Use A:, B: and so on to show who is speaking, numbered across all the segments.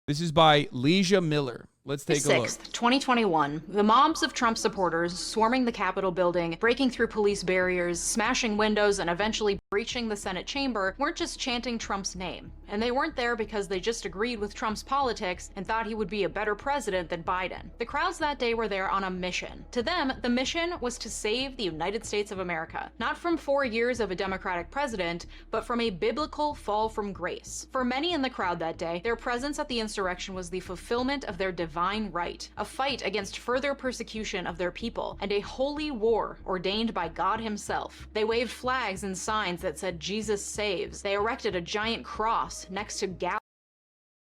A: This is by Leisha Miller. Let's take a look.
B: 6th, 2021, the mobs of Trump supporters swarming the Capitol building, breaking through police barriers, smashing windows, and eventually breaching the Senate chamber weren't just chanting Trump's name. And they weren't there because they just agreed with Trump's politics and thought he would be a better president than Biden. The crowds that day were there on a mission. To them, the mission was to save the United States of America, not from 4 years of a Democratic president, but from a biblical fall from grace. For many in the crowd that day, their presence at the insurrection was the fulfillment of their divine right, a fight against further persecution of their people, and a holy war ordained by God himself. They waved flags and signs that said Jesus saves. They erected a giant cross next to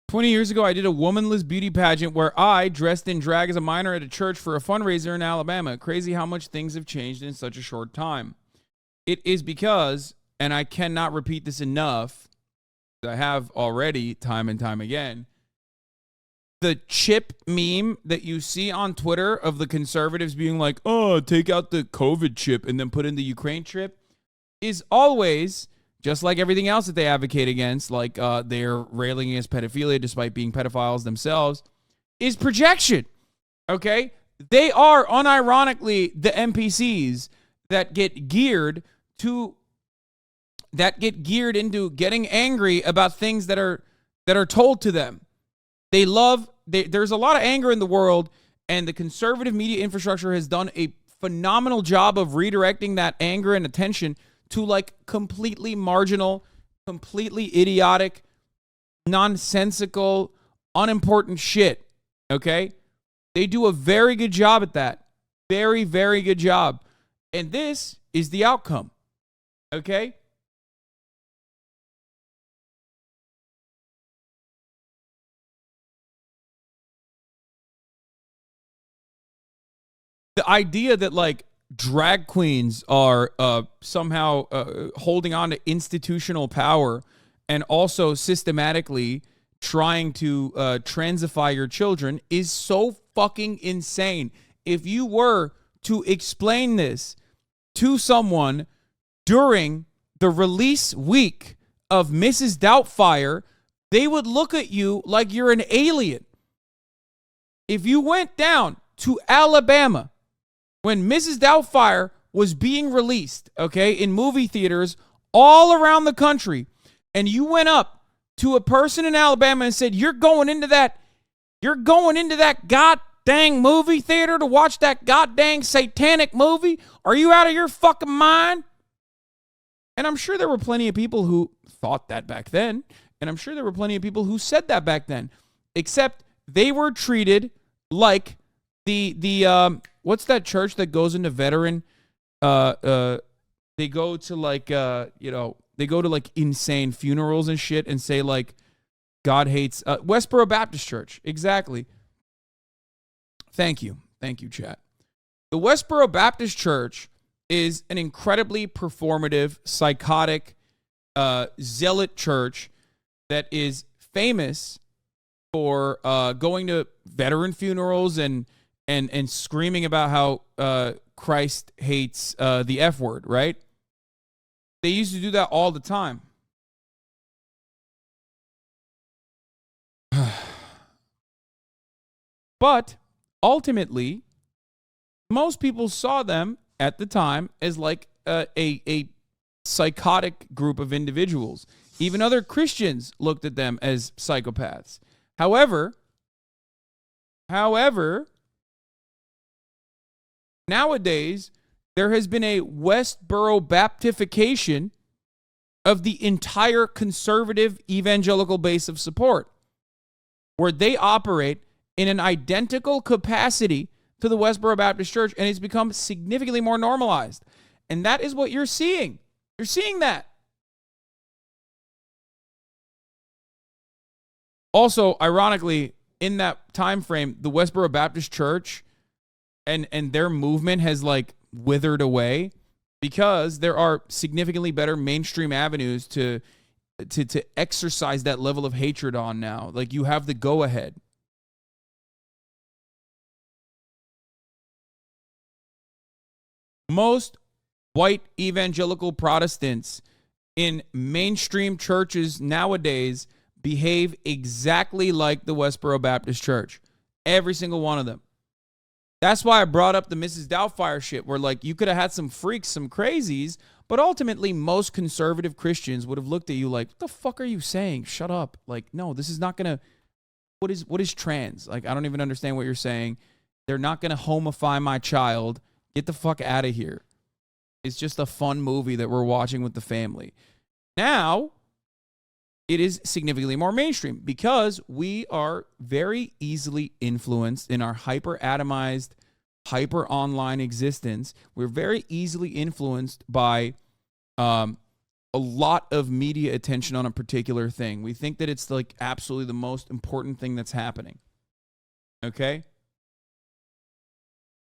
A: 20 years ago, I did a womanless beauty pageant where I, dressed in drag as a minor at a church for a fundraiser in Alabama. Crazy how much things have changed in such a short time. It is because, and I cannot repeat this enough, I have already time and time again, the chip meme that you see on Twitter of the conservatives being like, oh, take out the COVID chip and then put in the Ukraine chip is always, just like everything else that they advocate against, like they're railing against pedophilia despite being pedophiles themselves, is projection, okay? They are unironically the NPCs that get geared into getting angry about things that are told to them. There's a lot of anger in the world, and the conservative media infrastructure has done a phenomenal job of redirecting that anger and attention to like completely marginal, completely idiotic, nonsensical, unimportant shit. Okay? They do a very good job at that. Very, very good job. And this is the outcome. Okay? The idea that like drag queens are somehow holding on to institutional power and also systematically trying to transify your children is so fucking insane. If you were to explain this to someone during the release week of Mrs. Doubtfire, they would look at you like you're an alien. If you went down to Alabama when Mrs. Doubtfire was being released, okay, in movie theaters all around the country, and you went up to a person in Alabama and said, you're going into that god dang movie theater to watch that god dang satanic movie? Are you out of your fucking mind? And I'm sure there were plenty of people who thought that back then, and I'm sure there were plenty of people who said that back then, except they were treated like the what's that church that goes into veteran they go to like they go to like insane funerals and shit and say like God hates Westboro Baptist Church. Exactly. Thank you, chat. The Westboro Baptist Church is an incredibly performative, psychotic, zealot church that is famous for going to veteran funerals and screaming about how Christ hates the F word, right? They used to do that all the time. But ultimately, most people saw them at the time as like a psychotic group of individuals. Even other Christians looked at them as psychopaths. However, nowadays, there has been a Westboro Baptification of the entire conservative evangelical base of support, where they operate in an identical capacity to the Westboro Baptist Church, and it's become significantly more normalized. And that is what you're seeing. You're seeing that. Also, ironically, in that time frame, the Westboro Baptist Church and their movement has like withered away because there are significantly better mainstream avenues to exercise that level of hatred on now. Like you have the go ahead. Most white evangelical Protestants in mainstream churches nowadays behave exactly like the Westboro Baptist Church. Every single one of them. That's why I brought up the Mrs. Doubtfire shit, where like you could have had some freaks, some crazies, but ultimately most conservative Christians would have looked at you like, what the fuck are you saying? Shut up. Like, no, this is not going to, what is trans? Like, I don't even understand what you're saying. They're not going to homify my child. Get the fuck out of here. It's just a fun movie that we're watching with the family. Now, it is significantly more mainstream because we are very easily influenced in our hyper-atomized, hyper-online existence. We're very easily influenced by a lot of media attention on a particular thing. We think that it's like absolutely the most important thing that's happening. Okay?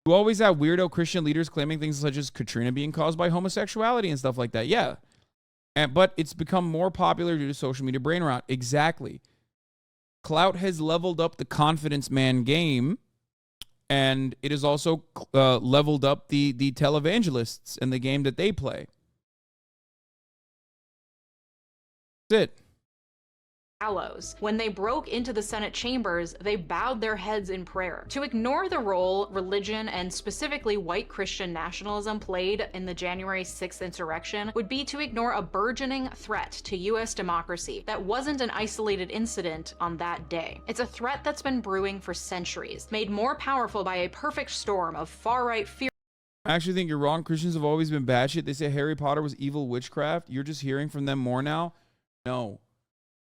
A: You always have weirdo Christian leaders claiming things such as Katrina being caused by homosexuality and stuff like that. Yeah. But it's become more popular due to social media brain rot. Exactly. Clout has leveled up the confidence man game, and it has also leveled up the televangelists and the game that they play. That's it.
B: Gallows. When they broke into the Senate chambers, they bowed their heads in prayer. To ignore the role religion and specifically white Christian nationalism played in the January 6th insurrection would be to ignore a burgeoning threat to U.S. democracy that wasn't an isolated incident on that day. It's a threat that's been brewing for centuries, made more powerful by a perfect storm of far-right fear.
A: I actually think you're wrong. Christians have always been batshit. They say Harry Potter was evil witchcraft. You're just hearing from them more now. No.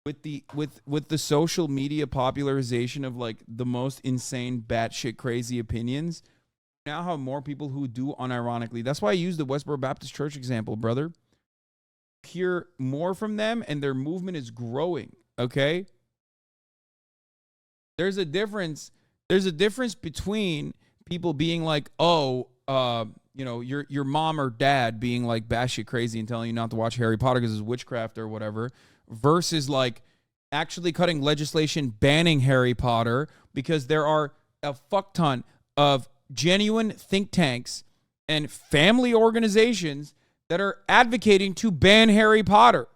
A: With the social media popularization of like the most insane batshit crazy opinions, now have more people who do unironically. That's why I use the Westboro Baptist Church example, brother. Hear more from them, and their movement is growing. Okay. There's a difference. There's a difference between people being like, oh, your mom or dad being like batshit crazy and telling you not to watch Harry Potter because it's witchcraft or whatever, versus like actually cutting legislation banning Harry Potter because there are a fuck ton of genuine think tanks and family organizations that are advocating to ban Harry Potter.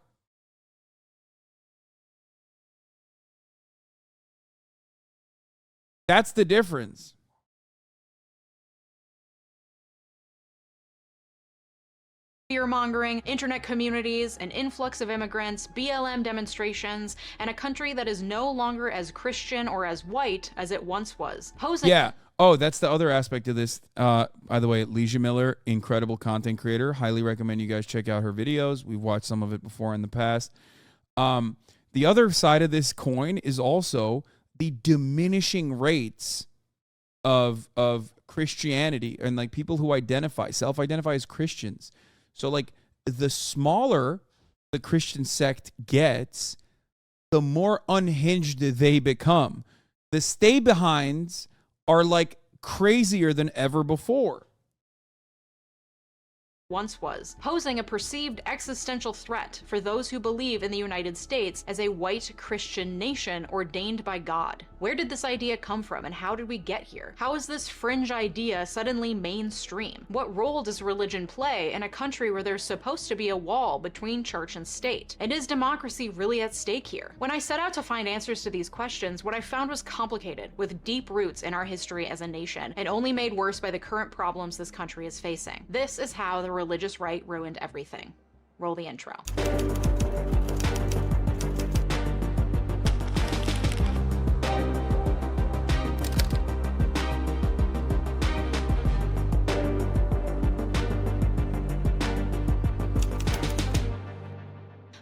A: That's the difference.
B: Fear-mongering, internet communities, an influx of immigrants, BLM demonstrations, and a country that is no longer as Christian or as white as it once was.
A: Yeah. Oh, that's the other aspect of this. By the way, Leisha Miller, incredible content creator. Highly recommend you guys check out her videos. We've watched some of it before in the past. The other side of this coin is also the diminishing rates of Christianity and like people who self-identify as Christians. So, like, the smaller the Christian sect gets, the more unhinged they become. The stay-behinds are, like, crazier than ever before.
B: Once was, posing a perceived existential threat for those who believe in the United States as a white Christian nation ordained by God. Where did this idea come from, and how did we get here? How is this fringe idea suddenly mainstream? What role does religion play in a country where there's supposed to be a wall between church and state? And is democracy really at stake here? When I set out to find answers to these questions, what I found was complicated, with deep roots in our history as a nation, and only made worse by the current problems this country is facing. This is how the religious right ruined everything. Roll the intro.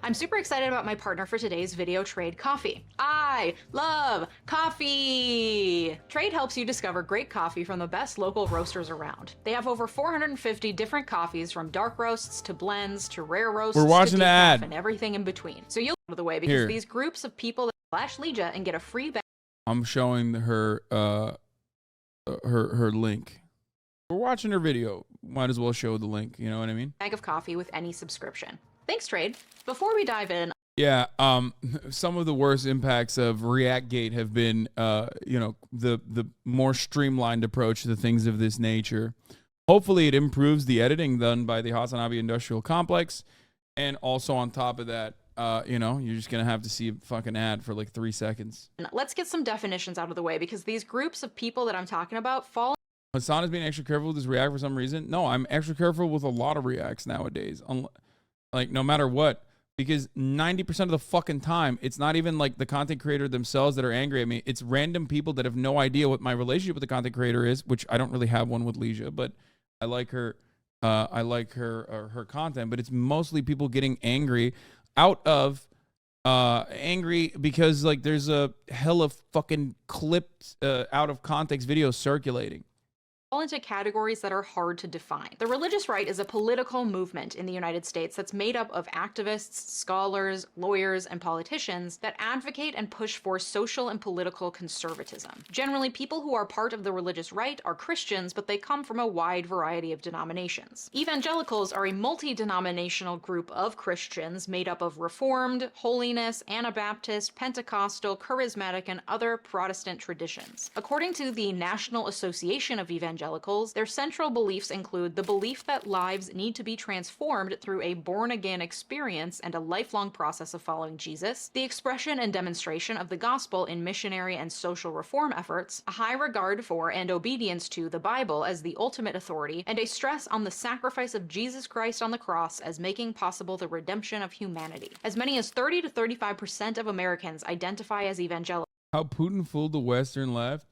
B: I'm super excited about my partner for today's video, Trade Coffee. I love coffee! Trade helps you discover great coffee from the best local roasters around. They have over 450 different coffees, from dark roasts to blends to rare roasts.
A: We're watching
B: to
A: the ad.
B: And everything in between. So you'll get out of the way because these groups of people that slash Legia and get a free bag.
A: I'm showing her her link. We're watching her video. Might as well show the link. You know what I mean?
B: Bag of coffee with any subscription. Thanks, Trade. Before we dive in,
A: yeah, some of the worst impacts of ReactGate have been, the more streamlined approach to things of this nature. Hopefully, it improves the editing done by the HasanAbi Industrial Complex, and also on top of that, you're just gonna have to see a fucking ad for like 3 seconds.
B: Let's get some definitions out of the way, because these groups of people that I'm talking about fall.
A: Hasan is being extra careful with his react for some reason. No, I'm extra careful with a lot of reacts nowadays. Like, no matter what. Because 90% of the fucking time, it's not even like the content creator themselves that are angry at me. It's random people that have no idea what my relationship with the content creator is, which I don't really have one with Leisha, but I like her. I like her content, but it's mostly people getting angry out of angry because like there's a hell of fucking clipped out of context videos circulating.
B: Fall into categories that are hard to define. The religious right is a political movement in the United States that's made up of activists, scholars, lawyers, and politicians that advocate and push for social and political conservatism. Generally, people who are part of the religious right are Christians, but they come from a wide variety of denominations. Evangelicals are a multi-denominational group of Christians made up of Reformed, Holiness, Anabaptist, Pentecostal, Charismatic, and other Protestant traditions. According to the National Association of Evangelicals, their central beliefs include the belief that lives need to be transformed through a born-again experience and a lifelong process of following Jesus, the expression and demonstration of the gospel in missionary and social reform efforts, a high regard for and obedience to the Bible as the ultimate authority, and a stress on the sacrifice of Jesus Christ on the cross as making possible the redemption of humanity. As many as 30 to 35% of Americans identify as evangelical.
A: How Putin fooled the Western left.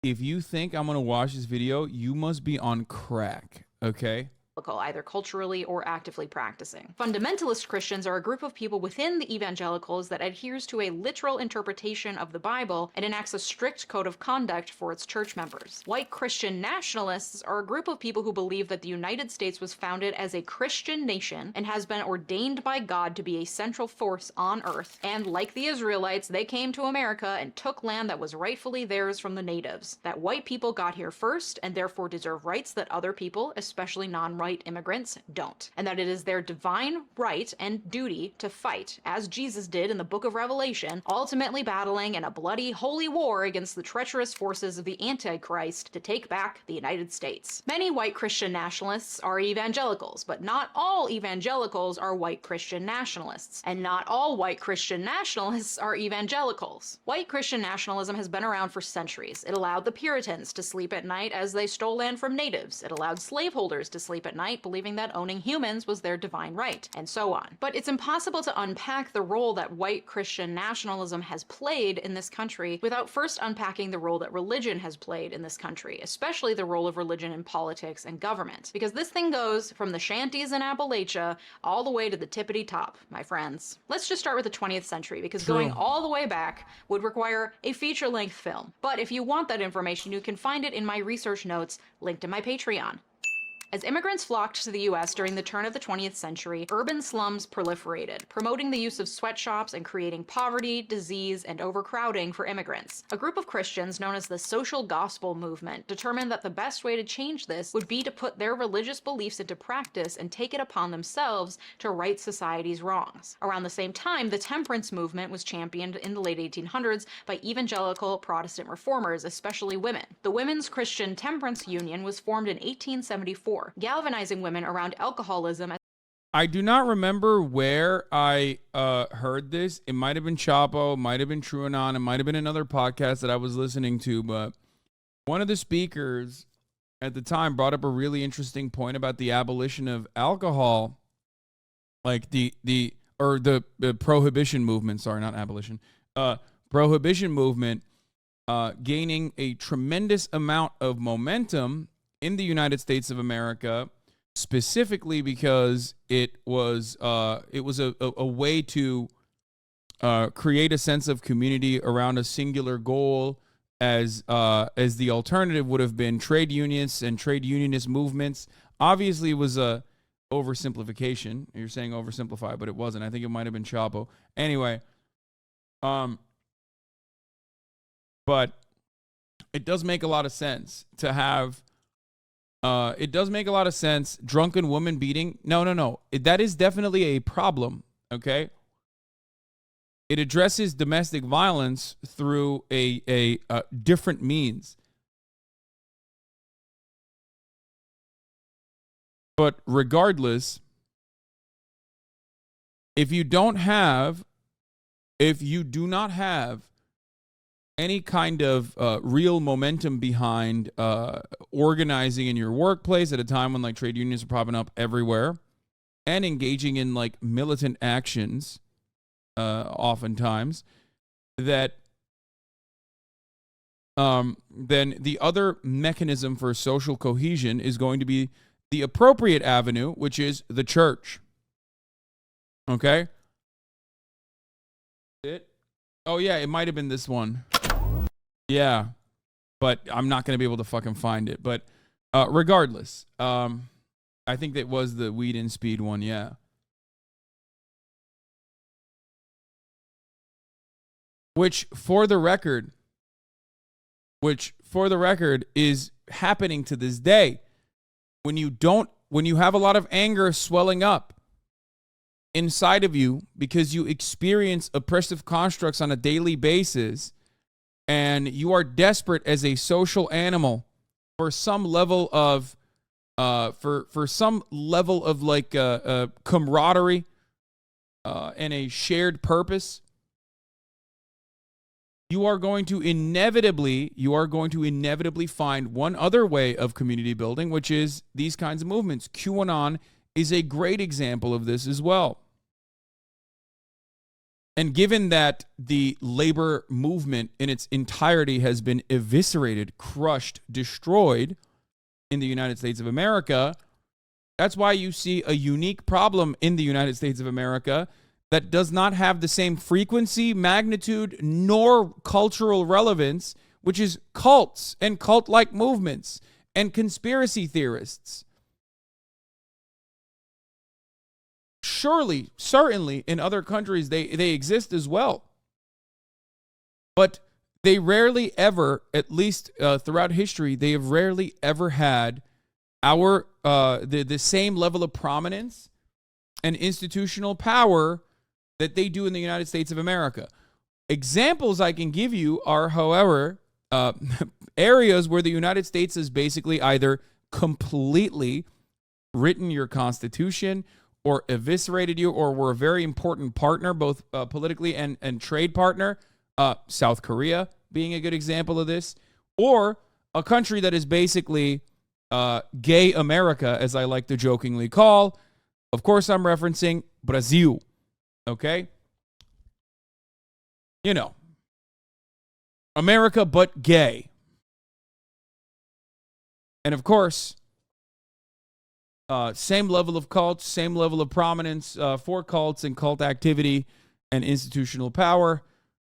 A: If you think I'm going to watch this video, you must be on crack, okay?
B: Either culturally or actively practicing. Fundamentalist Christians are a group of people within the evangelicals that adheres to a literal interpretation of the Bible and enacts a strict code of conduct for its church members. White Christian nationalists are a group of people who believe that the United States was founded as a Christian nation and has been ordained by God to be a central force on earth. And like the Israelites, they came to America and took land that was rightfully theirs from the natives. That white people got here first and therefore deserve rights that other people, especially non-white immigrants, don't, and that it is their divine right and duty to fight, as Jesus did in the book of Revelation, ultimately battling in a bloody holy war against the treacherous forces of the Antichrist to take back the United States. Many white Christian nationalists are evangelicals, but not all evangelicals are white Christian nationalists, and not all white Christian nationalists are evangelicals. White Christian nationalism has been around for centuries. It allowed the Puritans to sleep at night as they stole land from natives. It allowed slaveholders to sleep at night believing that owning humans was their divine right, and so on. But it's impossible to unpack the role that white Christian nationalism has played in this country without first unpacking the role that religion has played in this country, especially the role of religion in politics and government. Because this thing goes from the shanties in Appalachia all the way to the tippity top, my friends. Let's just start with the 20th century, because going all the way back would require a feature-length film. But if you want that information, you can find it in my research notes linked in my Patreon. As immigrants flocked to the U.S. during the turn of the 20th century, urban slums proliferated, promoting the use of sweatshops and creating poverty, disease, and overcrowding for immigrants. A group of Christians known as the Social Gospel Movement determined that the best way to change this would be to put their religious beliefs into practice and take it upon themselves to right society's wrongs. Around the same time, the temperance movement was championed in the late 1800s by evangelical Protestant reformers, especially women. The Women's Christian Temperance Union was formed in 1874. Galvanizing women around alcoholism.
A: I do not remember where I heard this. It might have been Chapo, might have been TrueAnon, it might have been another podcast that I was listening to, but one of the speakers at the time brought up a really interesting point about the abolition of alcohol, like the prohibition movement, sorry, not abolition, prohibition movement gaining a tremendous amount of momentum in the United States of America, specifically because it was a way to create a sense of community around a singular goal, as the alternative would have been trade unions and trade unionist movements. Obviously, it was a oversimplification. You're saying oversimplify, but it wasn't. I think it might have been Chapo. Anyway, but it does make a lot of sense to have. It does make a lot of sense. Drunken woman beating. No. That is definitely a problem. Okay. It addresses domestic violence through a different means. But regardless, if you do not have any kind of real momentum behind organizing in your workplace at a time when like trade unions are popping up everywhere and engaging in like militant actions, oftentimes, that then the other mechanism for social cohesion is going to be the appropriate avenue, which is the church. Okay? Oh, yeah, it might have been this one. Yeah, but I'm not going to be able to fucking find it. But regardless, I think that was the Weed and Speed one, yeah. Which, for the record, is happening to this day. When you have a lot of anger swelling up inside of you because you experience oppressive constructs on a daily basis, and you are desperate as a social animal for some level of like camaraderie and a shared purpose, you are going to inevitably find one other way of community building, which is these kinds of movements. QAnon is a great example of this as well. And given that the labor movement in its entirety has been eviscerated, crushed, destroyed in the United States of America, that's why you see a unique problem in the United States of America that does not have the same frequency, magnitude, nor cultural relevance, which is cults and cult-like movements and conspiracy theorists. Surely, certainly, in other countries, they exist as well. But they rarely ever, at least throughout history, they have rarely ever had the same level of prominence and institutional power that they do in the United States of America. Examples I can give you are, however, areas where the United States has basically either completely written your constitution or eviscerated you, or were a very important partner, both politically and trade partner, South Korea being a good example of this, or a country that is basically gay America, as I like to jokingly call. Of course, I'm referencing Brazil. Okay? You know, America but gay. And of course, same level of cults, same level of prominence for cults and cult activity and institutional power,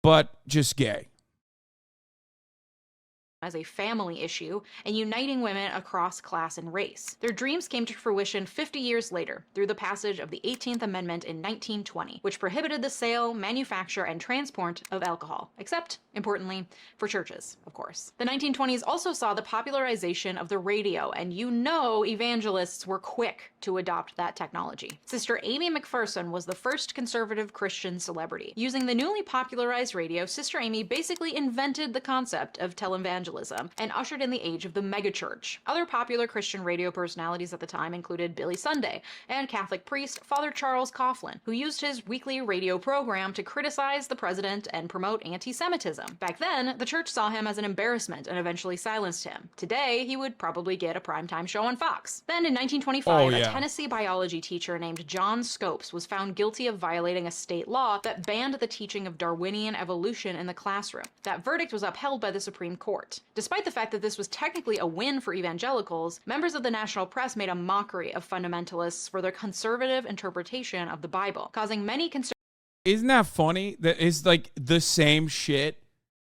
A: but just gay.
B: As a family issue and uniting women across class and race. Their dreams came to fruition 50 years later through the passage of the 18th Amendment in 1920, which prohibited the sale, manufacture, and transport of alcohol, except, importantly, for churches, of course. The 1920s also saw the popularization of the radio, and evangelists were quick to adopt that technology. Sister Amy McPherson was the first conservative Christian celebrity. Using the newly popularized radio, Sister Amy basically invented the concept of televangelism and ushered in the age of the megachurch. Other popular Christian radio personalities at the time included Billy Sunday and Catholic priest Father Charles Coughlin, who used his weekly radio program to criticize the president and promote anti-Semitism. Back then, the church saw him as an embarrassment and eventually silenced him. Today, he would probably get a primetime show on Fox. Then in 1925, a Tennessee biology teacher named John Scopes was found guilty of violating a state law that banned the teaching of Darwinian evolution in the classroom. That verdict was upheld by the Supreme Court. Despite the fact that this was technically a win for evangelicals, members of the national press made a mockery of fundamentalists for their conservative interpretation of the Bible, causing many
A: Isn't that funny? That it's like the same shit.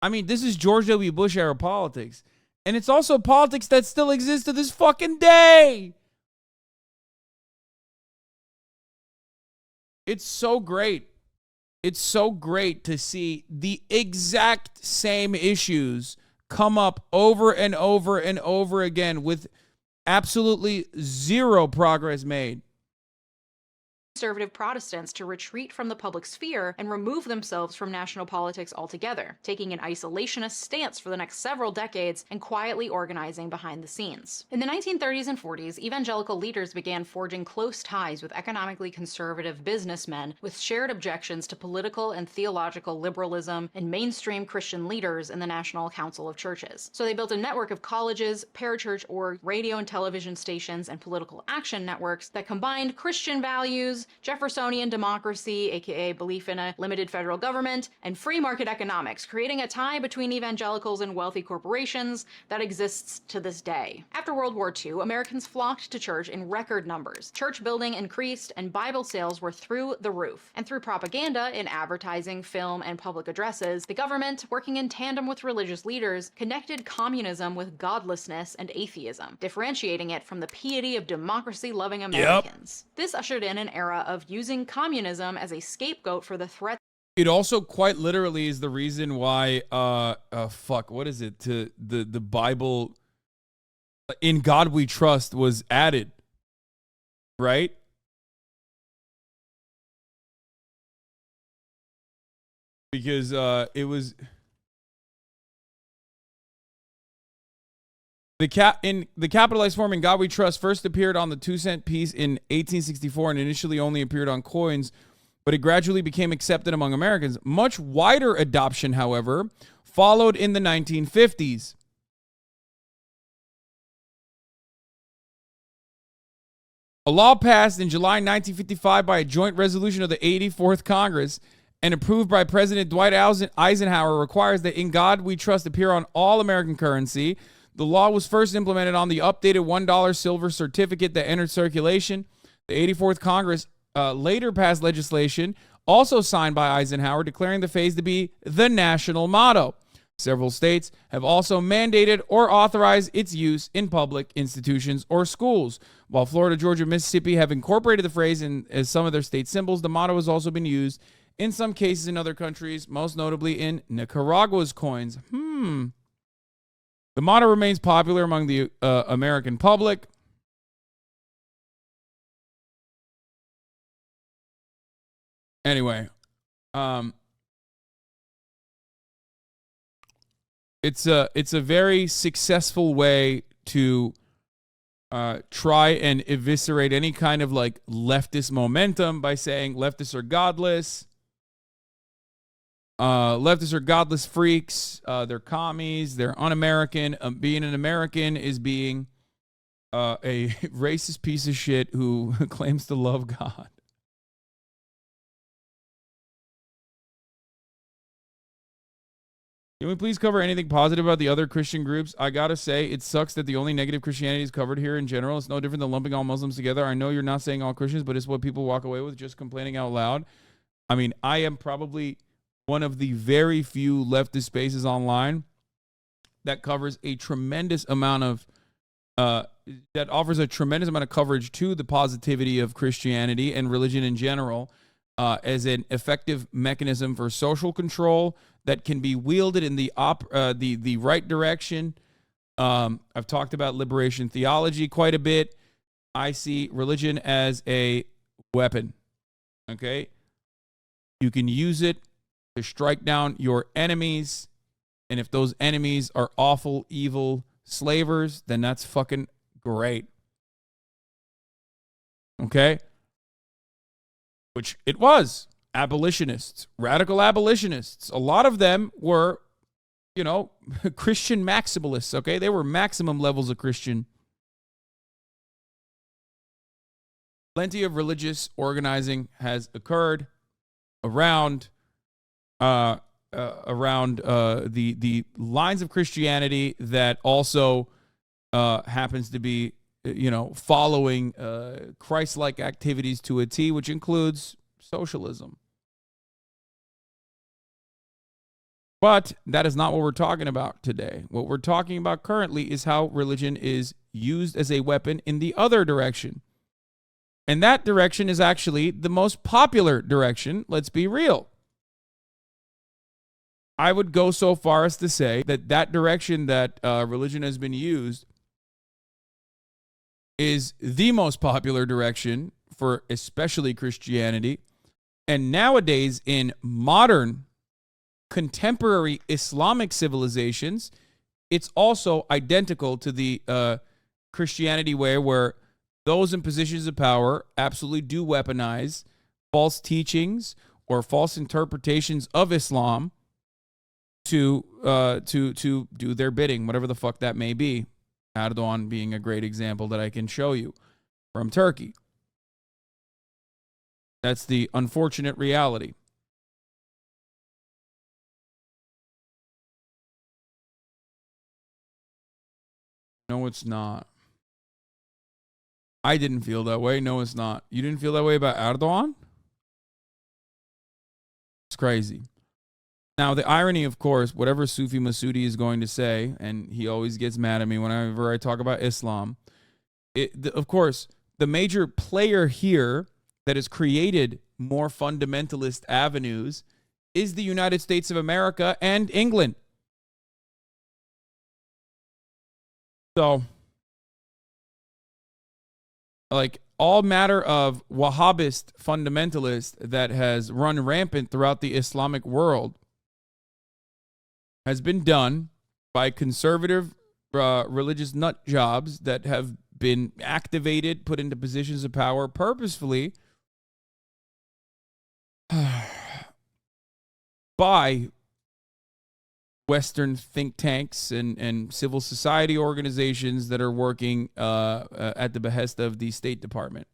A: I mean, this is George W. Bush era politics. And it's also politics that still exists to this fucking day. It's so great. It's so great to see the exact same issues come up over and over and over again with absolutely zero progress made.
B: conservative Protestants to retreat from the public sphere and remove themselves from national politics altogether, taking an isolationist stance for the next several decades and quietly organizing behind the scenes. In the 1930s and 40s, evangelical leaders began forging close ties with economically conservative businessmen with shared objections to political and theological liberalism and mainstream Christian leaders in the National Council of Churches. So they built a network of colleges, parachurch org, radio and television stations, and political action networks that combined Christian values, Jeffersonian democracy, aka belief in a limited federal government, and free market economics, creating a tie between evangelicals and wealthy corporations that exists to this day. After World War II, Americans flocked to church in record numbers. Church building increased and Bible sales were through the roof. And through propaganda in advertising, film, and public addresses, the government, working in tandem with religious leaders, connected communism with godlessness and atheism, differentiating it from the piety of democracy-loving Americans. This ushered in an era of using communism as a scapegoat for the threat.
A: It also quite literally is the reason why, what is it? To the Bible, "In God We Trust" was added, right? Because it was in the capitalized form "In God We Trust" first appeared on the 2-cent piece in 1864 and initially only appeared on coins, but it gradually became accepted among Americans. Much wider adoption, however, followed in the 1950s. A law passed in July 1955 by a joint resolution of the 84th Congress and approved by President Dwight Eisenhower requires that "In God We Trust" appear on all American currency. The law was first implemented on the updated $1 silver certificate that entered circulation. The 84th Congress later passed legislation, also signed by Eisenhower, declaring the phrase to be the national motto. Several states have also mandated or authorized its use in public institutions or schools. While Florida, Georgia, and Mississippi have incorporated the phrase as some of their state symbols, the motto has also been used in some cases in other countries, most notably in Nicaragua's coins. The motto remains popular among the American public. Anyway, it's a very successful way to try and eviscerate any kind of like leftist momentum by saying leftists are godless. Leftists are godless freaks. They're commies. They're un-American. Being an American is being a racist piece of shit who claims to love God. Can we please cover anything positive about the other Christian groups? I gotta say, it sucks that the only negative Christianity is covered here in general. It's no different than lumping all Muslims together. I know you're not saying all Christians, but it's what people walk away with, just complaining out loud. I mean, I am probably one of the very few leftist spaces online that covers a tremendous amount of, that offers a tremendous amount of coverage to the positivity of Christianity and religion in general as an effective mechanism for social control that can be wielded in the right direction. I've talked about liberation theology quite a bit. I see religion as a weapon, okay? You can use it to strike down your enemies, and if those enemies are awful, evil slavers, then that's fucking great. Okay? Which it was. Abolitionists, radical abolitionists. A lot of them were, Christian maximalists, okay? They were maximum levels of Christian. Plenty of religious organizing has occurred around the lines of Christianity that also happens to be, following Christ-like activities to a T, which includes socialism. But that is not what we're talking about today. What we're talking about currently is how religion is used as a weapon in the other direction. And that direction is actually the most popular direction, let's be real. I would go so far as to say that direction that religion has been used is the most popular direction for especially Christianity. And nowadays, in modern contemporary Islamic civilizations, it's also identical to the Christianity way, where those in positions of power absolutely do weaponize false teachings or false interpretations of Islam to do their bidding, whatever the fuck that may be. Erdogan being a great example that I can show you from Turkey. That's the unfortunate reality. No, it's not. I didn't feel that way. No, it's not. You didn't feel that way about Erdogan? It's crazy. Now, the irony, of course, whatever Sufi Masoodi is going to say, and he always gets mad at me whenever I talk about Islam, of course, the major player here that has created more fundamentalist avenues is the United States of America and England. So, like, all matter of Wahhabist fundamentalist that has run rampant throughout the Islamic world has been done by conservative religious nut jobs that have been activated, put into positions of power purposefully by Western think tanks and civil society organizations that are working at the behest of the State Department.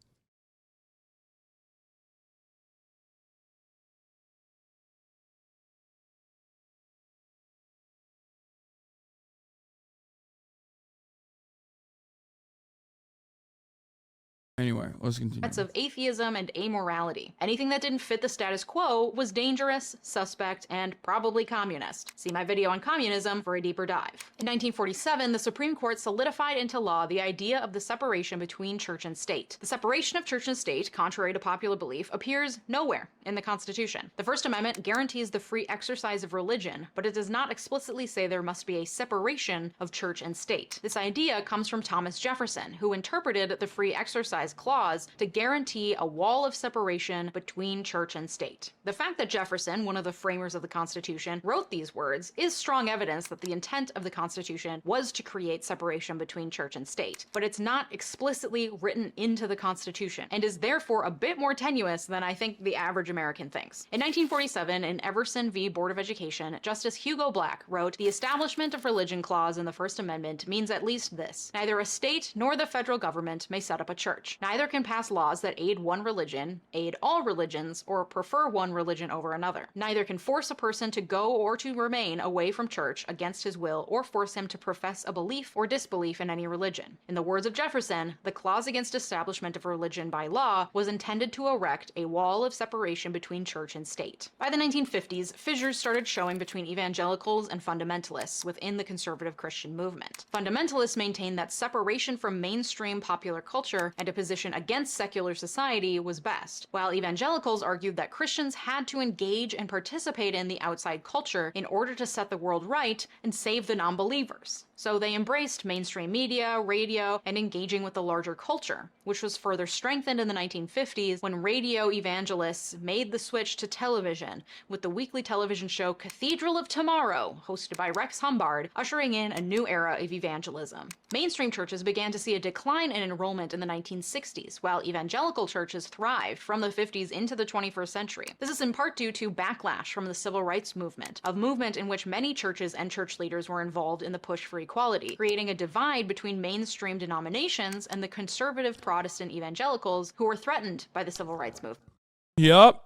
A: Anyway, let's continue.
B: Of atheism and amorality. Anything that didn't fit the status quo was dangerous, suspect, and probably communist. See my video on communism for a deeper dive. In 1947, the Supreme Court solidified into law the idea of the separation between church and state. The separation of church and state, contrary to popular belief, appears nowhere in the Constitution. The First Amendment guarantees the free exercise of religion, but it does not explicitly say there must be a separation of church and state. This idea comes from Thomas Jefferson, who interpreted the free exercise clause to guarantee a wall of separation between church and state. The fact that Jefferson, one of the framers of the Constitution, wrote these words is strong evidence that the intent of the Constitution was to create separation between church and state, but it's not explicitly written into the Constitution and is therefore a bit more tenuous than I think the average American thinks. In 1947, in Everson v. Board of Education, Justice Hugo Black wrote, "The establishment of religion clause in the First Amendment means at least this: neither a state nor the federal government may set up a church. Neither can pass laws that aid one religion, aid all religions, or prefer one religion over another. Neither can force a person to go or to remain away from church against his will, or force him to profess a belief or disbelief in any religion." In the words of Jefferson, the clause against establishment of religion by law was intended to erect a wall of separation between church and state. By the 1950s, fissures started showing between evangelicals and fundamentalists within the conservative Christian movement. Fundamentalists maintained that separation from mainstream popular culture and a position against secular society was best, while evangelicals argued that Christians had to engage and participate in the outside culture in order to set the world right and save the non-believers. So they embraced mainstream media, radio, and engaging with the larger culture, which was further strengthened in the 1950s when radio evangelists made the switch to television, with the weekly television show Cathedral of Tomorrow, hosted by Rex Humbard, ushering in a new era of evangelism. Mainstream churches began to see a decline in enrollment in the 1960s, while evangelical churches thrived from the 50s into the 21st century. This is in part due to backlash from the civil rights movement, a movement in which many churches and church leaders were involved in the push for equality, creating a divide between mainstream denominations and the conservative Protestant evangelicals who were threatened by the civil rights movement.
A: Yep.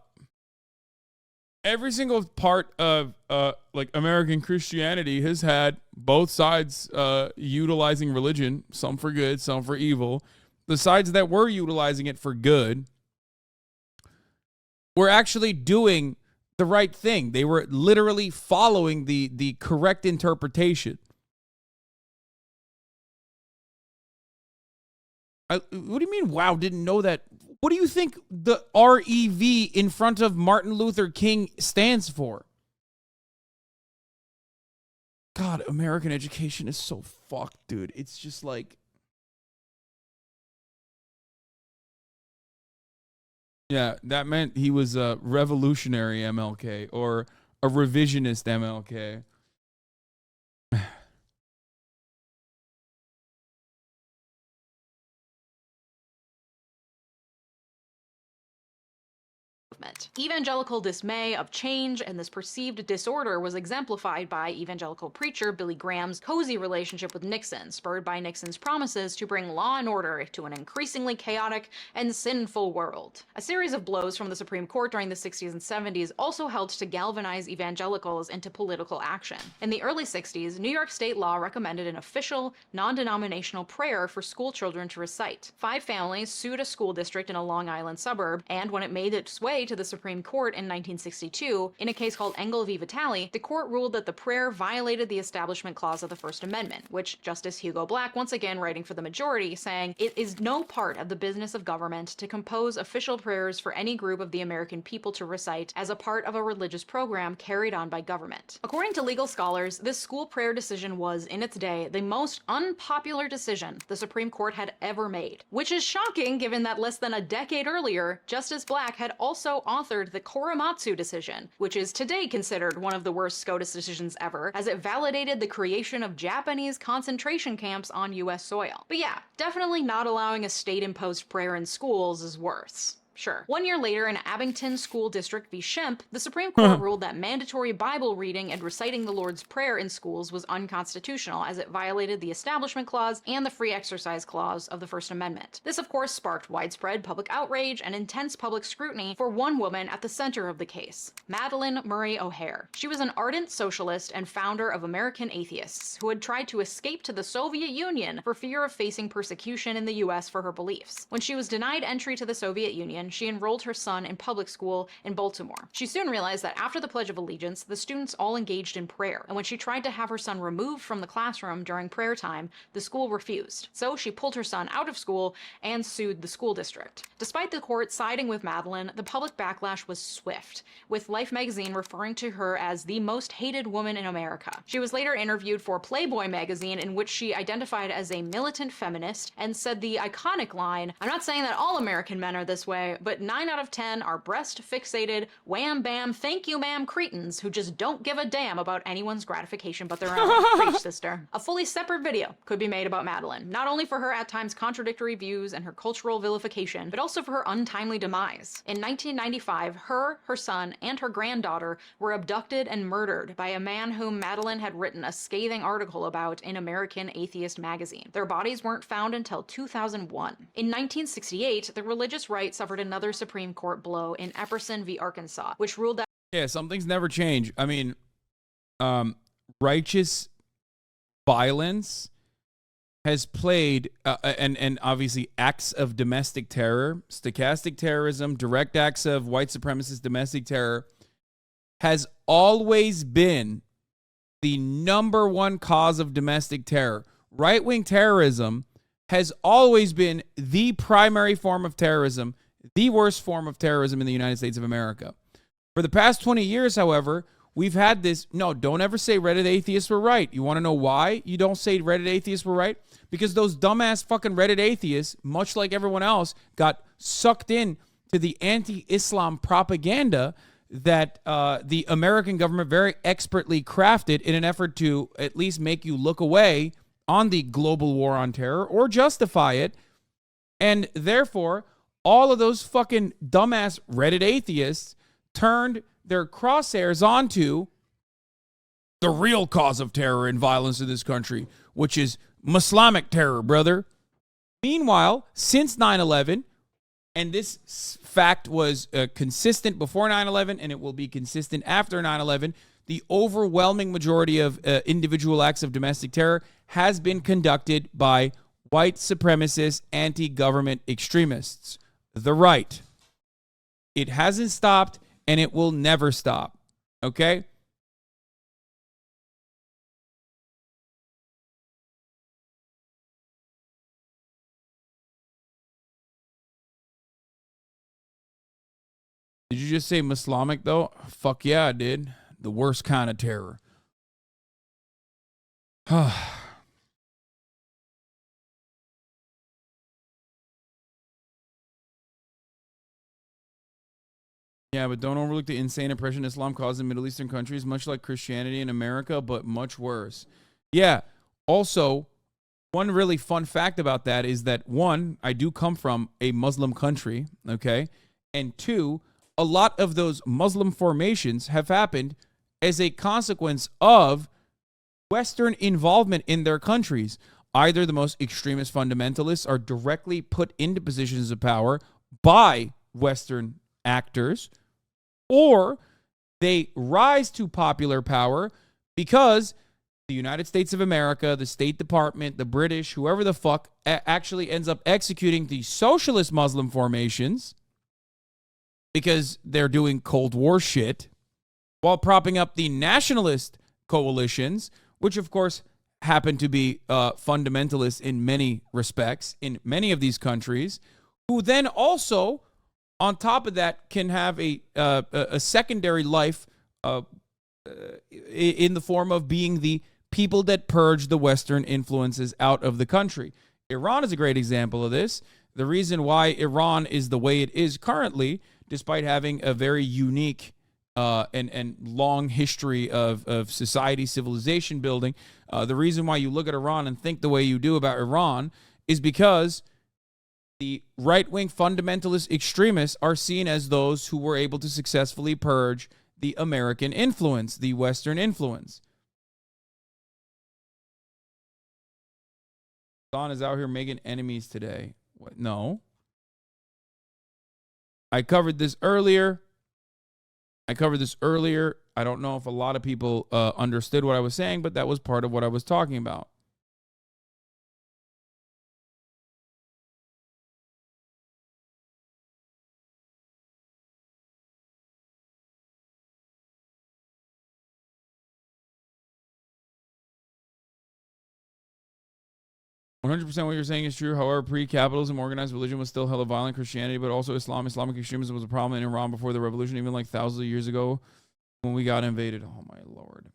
A: Every single part of like American Christianity has had both sides utilizing religion, some for good, some for evil. The sides that were utilizing it for good were actually doing the right thing. They were literally following the correct interpretation. What do you mean, wow, didn't know that? What do you think the REV in front of Martin Luther King stands for? God, American education is so fucked, dude. It's just like, Yeah, that meant he was a revolutionary MLK or a revisionist MLK.
B: movement. Evangelical dismay of change and this perceived disorder was exemplified by evangelical preacher Billy Graham's cozy relationship with Nixon, spurred by Nixon's promises to bring law and order to an increasingly chaotic and sinful world. A series of blows from the Supreme Court during the 60s and 70s also helped to galvanize evangelicals into political action. In the early 60s, New York state law recommended an official, non-denominational prayer for school children to recite. 5 families sued a school district in a Long Island suburb, and when it made its way to the Supreme Court in 1962, in a case called Engel v. Vitale, the court ruled that the prayer violated the Establishment Clause of the First Amendment, which Justice Hugo Black, once again writing for the majority, saying, "It is no part of the business of government to compose official prayers for any group of the American people to recite as a part of a religious program carried on by government." According to legal scholars, this school prayer decision was, in its day, the most unpopular decision the Supreme Court had ever made, which is shocking given that less than a decade earlier, Justice Black had also authored the Korematsu decision, which is today considered one of the worst SCOTUS decisions ever, as it validated the creation of Japanese concentration camps on US soil. But yeah, definitely not allowing a state-imposed prayer in schools is worse. Sure. 1 year later, in Abington School District v. Shemp, the Supreme Court ruled that mandatory Bible reading and reciting the Lord's Prayer in schools was unconstitutional, as it violated the Establishment Clause and the Free Exercise Clause of the First Amendment. This, of course, sparked widespread public outrage and intense public scrutiny for one woman at the center of the case, Madalyn Murray O'Hair. She was an ardent socialist and founder of American Atheists, who had tried to escape to the Soviet Union for fear of facing persecution in the US for her beliefs. When she was denied entry to the Soviet Union, she enrolled her son in public school in Baltimore. She soon realized that after the Pledge of Allegiance, the students all engaged in prayer, and when she tried to have her son removed from the classroom during prayer time, the school refused. So she pulled her son out of school and sued the school district. Despite the court siding with Madalyn, the public backlash was swift, with Life magazine referring to her as the most hated woman in America. She was later interviewed for Playboy magazine, in which she identified as a militant feminist and said the iconic line, "I'm not saying that all American men are this way, but 9 out of 10 are breast-fixated, wham-bam, thank you ma'am cretins who just don't give a damn about anyone's gratification but their own." Preach, sister. A fully separate video could be made about Madalyn, not only for her at times contradictory views and her cultural vilification, but also for her untimely demise. In 1995, her son, and her granddaughter were abducted and murdered by a man whom Madalyn had written a scathing article about in American Atheist magazine. Their bodies weren't found until 2001. In 1968, the religious right suffered another Supreme Court blow in Epperson v. Arkansas, which ruled that
A: some things never change. I mean, righteous violence has played, and obviously acts of domestic terror, stochastic terrorism, direct acts of white supremacist domestic terror has always been the number one cause of domestic terror. Right-wing terrorism has always been the primary form of terrorism, the worst form of terrorism in the United States of America. For the past 20 years, however, we've had this, no, don't ever say Reddit atheists were right. You want to know why you don't say Reddit atheists were right? Because those dumbass fucking Reddit atheists, much like everyone else, got sucked in to the anti-Islam propaganda that the American government very expertly crafted in an effort to at least make you look away on the global war on terror or justify it. And therefore, all of those fucking dumbass Reddit atheists turned their crosshairs onto the real cause of terror and violence in this country, which is Islamic terror, brother. Meanwhile, since 9/11, and this fact was consistent before 9/11, and it will be consistent after 9/11, the overwhelming majority of individual acts of domestic terror has been conducted by white supremacist anti-government extremists. The right. It hasn't stopped, and it will never stop. Okay? Did you just say Islamic, though? Fuck yeah, I did. The worst kind of terror. Yeah, but don't overlook the insane oppression Islam caused in Middle Eastern countries, much like Christianity in America, but much worse. Yeah. Also, one really fun fact about that is that, one, I do come from a Muslim country, okay? And two, a lot of those Muslim formations have happened as a consequence of Western involvement in their countries. Either the most extremist fundamentalists are directly put into positions of power by Western actors, or they rise to popular power because the United States of America, the State Department, the British, whoever the fuck actually ends up executing the socialist Muslim formations because they're doing Cold War shit, while propping up the nationalist coalitions, which of course happen to be fundamentalists in many respects in many of these countries, who then also, on top of that, can have a secondary life in the form of being the people that purge the Western influences out of the country. Iran is a great example of this. The reason why Iran is the way it is currently, despite having a very unique and long history of society, civilization building, the reason why you look at Iran and think the way you do about Iran is because the right-wing fundamentalist extremists are seen as those who were able to successfully purge the American influence, the Western influence. Don is out here making enemies today. What? No. I covered this earlier. I don't know if a lot of people understood what I was saying, but that was part of what I was talking about. 100% what you're saying is true. However, pre-capitalism, organized religion was still hella violent. Christianity, but also Islamic extremism was a problem in Iran before the revolution, even like thousands of years ago when we got invaded. Oh, my Lord.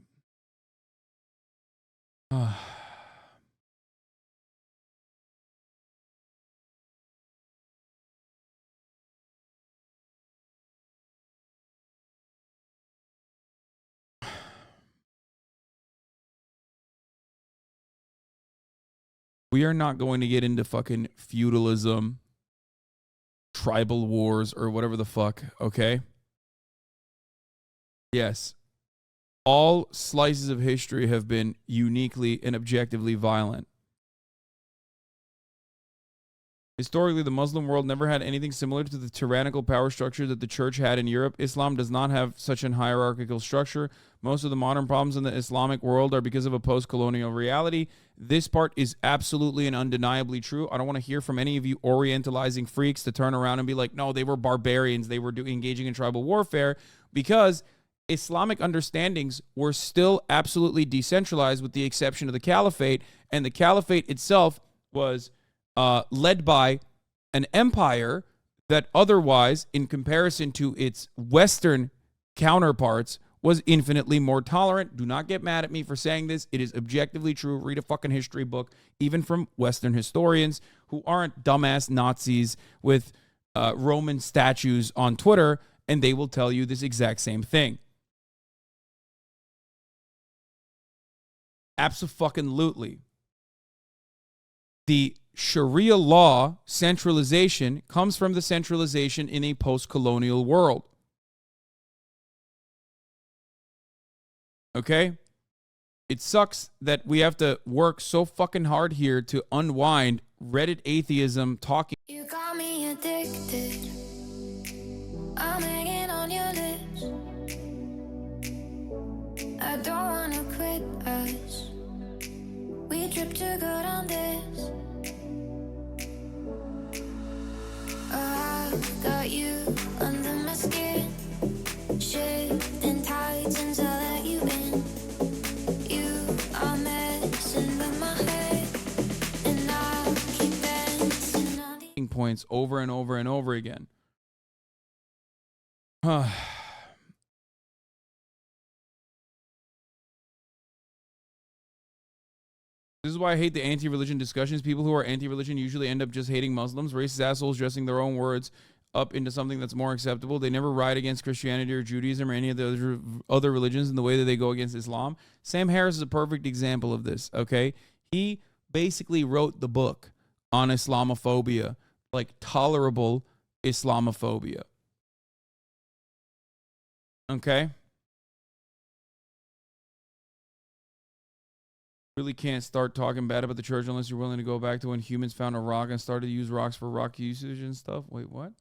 A: We are not going to get into fucking feudalism, tribal wars, or whatever the fuck, okay? Yes. All slices of history have been uniquely and objectively violent. Historically, the Muslim world never had anything similar to the tyrannical power structure that the church had in Europe. Islam does not have such an hierarchical structure. Most of the modern problems in the Islamic world are because of a post-colonial reality. This part is absolutely and undeniably true. I don't want to hear from any of you orientalizing freaks to turn around and be like, no, they were barbarians. They were engaging in tribal warfare, because Islamic understandings were still absolutely decentralized with the exception of the caliphate. And the caliphate itself was led by an empire that otherwise, in comparison to its Western counterparts, was infinitely more tolerant. Do not get mad at me for saying this. It is objectively true. Read a fucking history book, even from Western historians who aren't dumbass Nazis with Roman statues on Twitter, and they will tell you this exact same thing. Abso-fucking-lutely. The Sharia law centralization comes from the centralization in a post-colonial world. Okay? It sucks that we have to work so fucking hard here to unwind Reddit atheism talking.
C: You got me addicted. I'm hanging on your lips. I don't wanna quit us. We trip too good on this. I got you under my skin. Shifting tides until I let you in. You are messing with my head, and I keep dancing on the
A: Points over and over and over again. This is why I hate the anti-religion discussions. People who are anti-religion usually end up just hating Muslims. Racist assholes dressing their own words up into something that's more acceptable. They never ride against Christianity or Judaism or any of the other religions in the way that they go against Islam. Sam Harris is a perfect example of this, okay? He basically wrote the book on Islamophobia, like tolerable Islamophobia. Okay? Really can't start talking bad about the church unless you're willing to go back to when humans found a rock and started to use rocks for rock usage and stuff. Wait, what?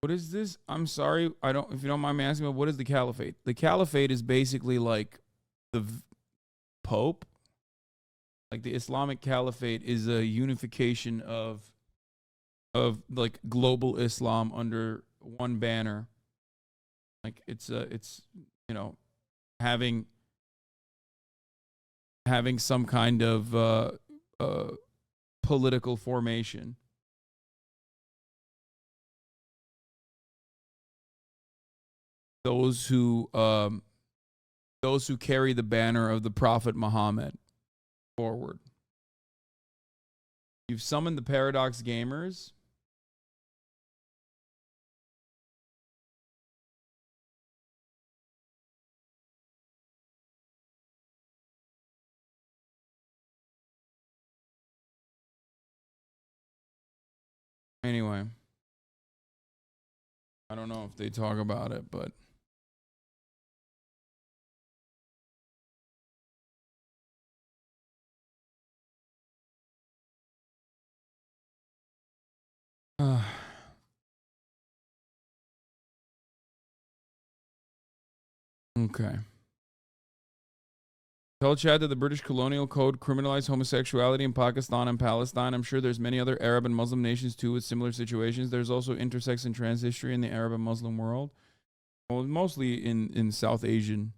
A: What is this? I'm sorry. I don't, if you don't mind me asking, but what is the caliphate? The caliphate is basically like the Pope. Like the Islamic caliphate is a unification of like global Islam under one banner. Like it's you know, having some kind of political formation. Those who carry the banner of the Prophet Muhammad forward. You've summoned the Paradox Gamers. Anyway, I don't know if they talk about it, but okay. Tell Chad that the British colonial code criminalized homosexuality in Pakistan and Palestine. I'm sure there's many other Arab and Muslim nations too with similar situations. There's also intersex and trans history in the Arab and Muslim world. Well, mostly in South Asian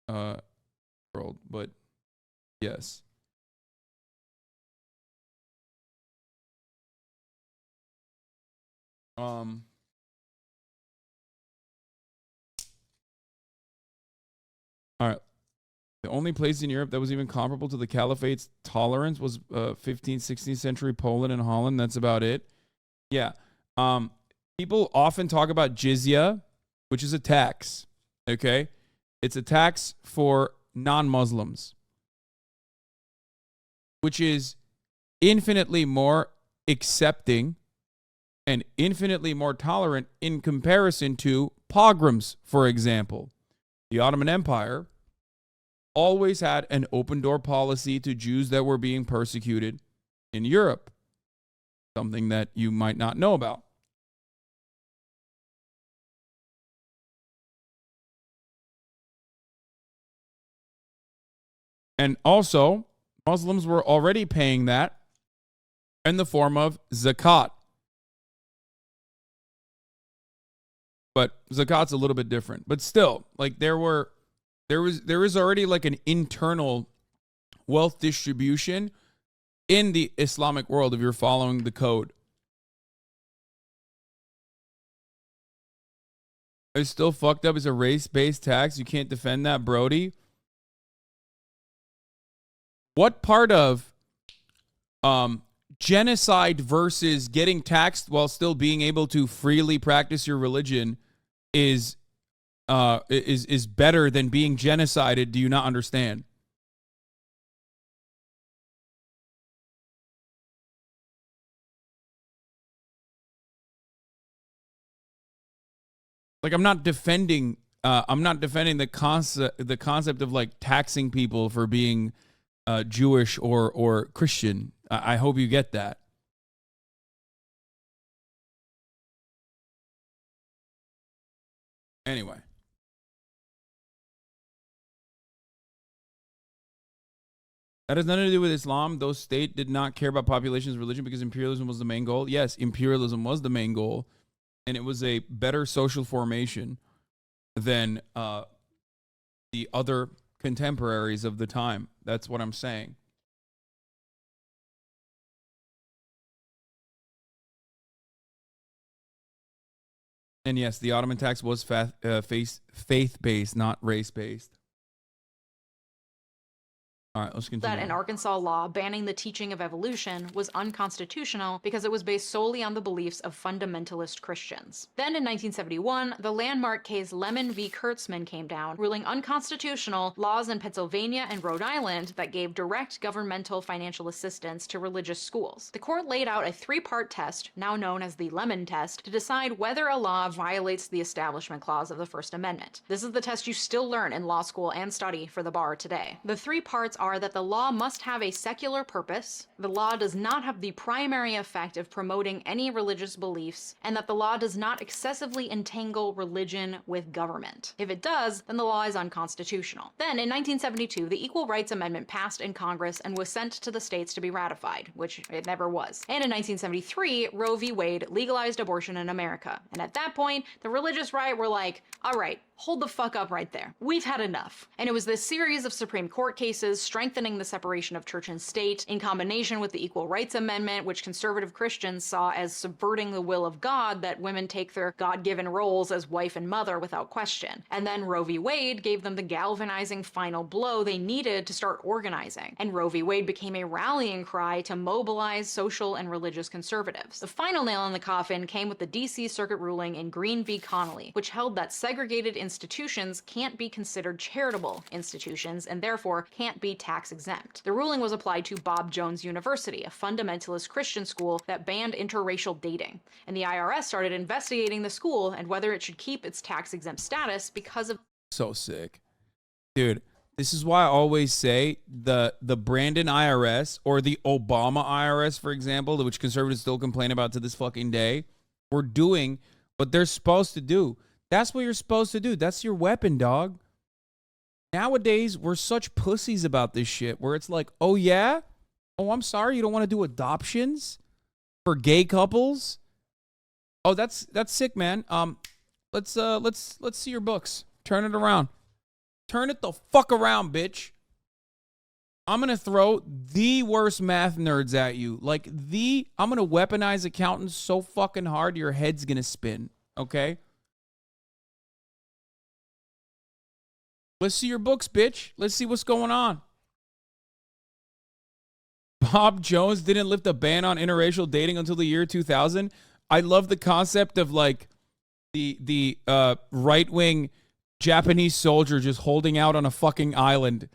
A: world, but yes. All right. The only place in Europe that was even comparable to the caliphate's tolerance was 15th, 16th century Poland and Holland. That's about it. Yeah. People often talk about jizya, which is a tax. Okay? It's a tax for non-Muslims, which is infinitely more accepting and infinitely more tolerant in comparison to pogroms, for example. The Ottoman Empire always had an open door policy to Jews that were being persecuted in Europe, something that you might not know about. And also, Muslims were already paying that in the form of zakat. But zakat's a little bit different. But still, like there is already like an internal wealth distribution in the Islamic world if you're following the code. It's still fucked up. It's a race-based tax. You can't defend that, Brody. What part of genocide versus getting taxed while still being able to freely practice your religion is better than being genocided? Do you not understand? Like I'm not defending the concept of like taxing people for being Jewish or Christian. I hope you get that. Anyway. That has nothing to do with Islam. Those states did not care about population's religion because imperialism was the main goal. Yes, imperialism was the main goal, and it was a better social formation than the other contemporaries of the time. That's what I'm saying. And yes, the Ottoman tax was faith-based, not race-based. All right, let's continue.
B: That an Arkansas law banning the teaching of evolution was unconstitutional because it was based solely on the beliefs of fundamentalist Christians. Then in 1971, the landmark case Lemon v. Kurtzman came down, ruling unconstitutional laws in Pennsylvania and Rhode Island that gave direct governmental financial assistance to religious schools. The court laid out a three-part test, now known as the Lemon test, to decide whether a law violates the Establishment Clause of the First Amendment. This is the test you still learn in law school and study for the bar today. The three parts are that the law must have a secular purpose, the law does not have the primary effect of promoting any religious beliefs, and that the law does not excessively entangle religion with government. If it does, then the law is unconstitutional. Then, in 1972, the Equal Rights Amendment passed in Congress and was sent to the states to be ratified, which it never was. And in 1973, Roe v. Wade legalized abortion in America. And at that point, the religious right were like, all right, hold the fuck up right there. We've had enough. And it was this series of Supreme Court cases strengthening the separation of church and state in combination with the Equal Rights Amendment, which conservative Christians saw as subverting the will of God, that women take their God-given roles as wife and mother without question. And then Roe v. Wade gave them the galvanizing final blow they needed to start organizing. And Roe v. Wade became a rallying cry to mobilize social and religious conservatives. The final nail in the coffin came with the D.C. Circuit ruling in Green v. Connolly, which held that segregated institutions can't be considered charitable institutions and therefore can't be tax exempt. The ruling was applied to Bob Jones University, a fundamentalist Christian school that banned interracial dating. And the IRS started investigating the school and whether it should keep its tax exempt status because of—
A: So sick. Dude, this is why I always say the Brandon IRS or the Obama IRS, for example, which conservatives still complain about to this fucking day, were doing what they're supposed to do. That's what you're supposed to do. That's your weapon, dog. Nowadays, we're such pussies about this shit where it's like, oh, yeah? Oh, I'm sorry. You don't want to do adoptions for gay couples? Oh, that's sick, man. Let's see your books. Turn it around. Turn it the fuck around, bitch. I'm going to throw the worst math nerds at you. Like I'm going to weaponize accountants so fucking hard your head's going to spin. Okay? Let's see your books, bitch. Let's see what's going on. Bob Jones didn't lift a ban on interracial dating until the year 2000. I love the concept of like the right-wing Japanese soldier just holding out on a fucking island.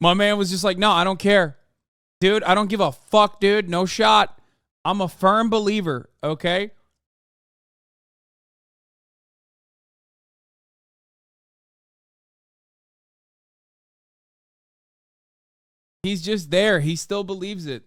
A: My man was just like, no, I don't care. Dude, I don't give a fuck, dude. No shot. I'm a firm believer, okay? He's just there. He still believes it.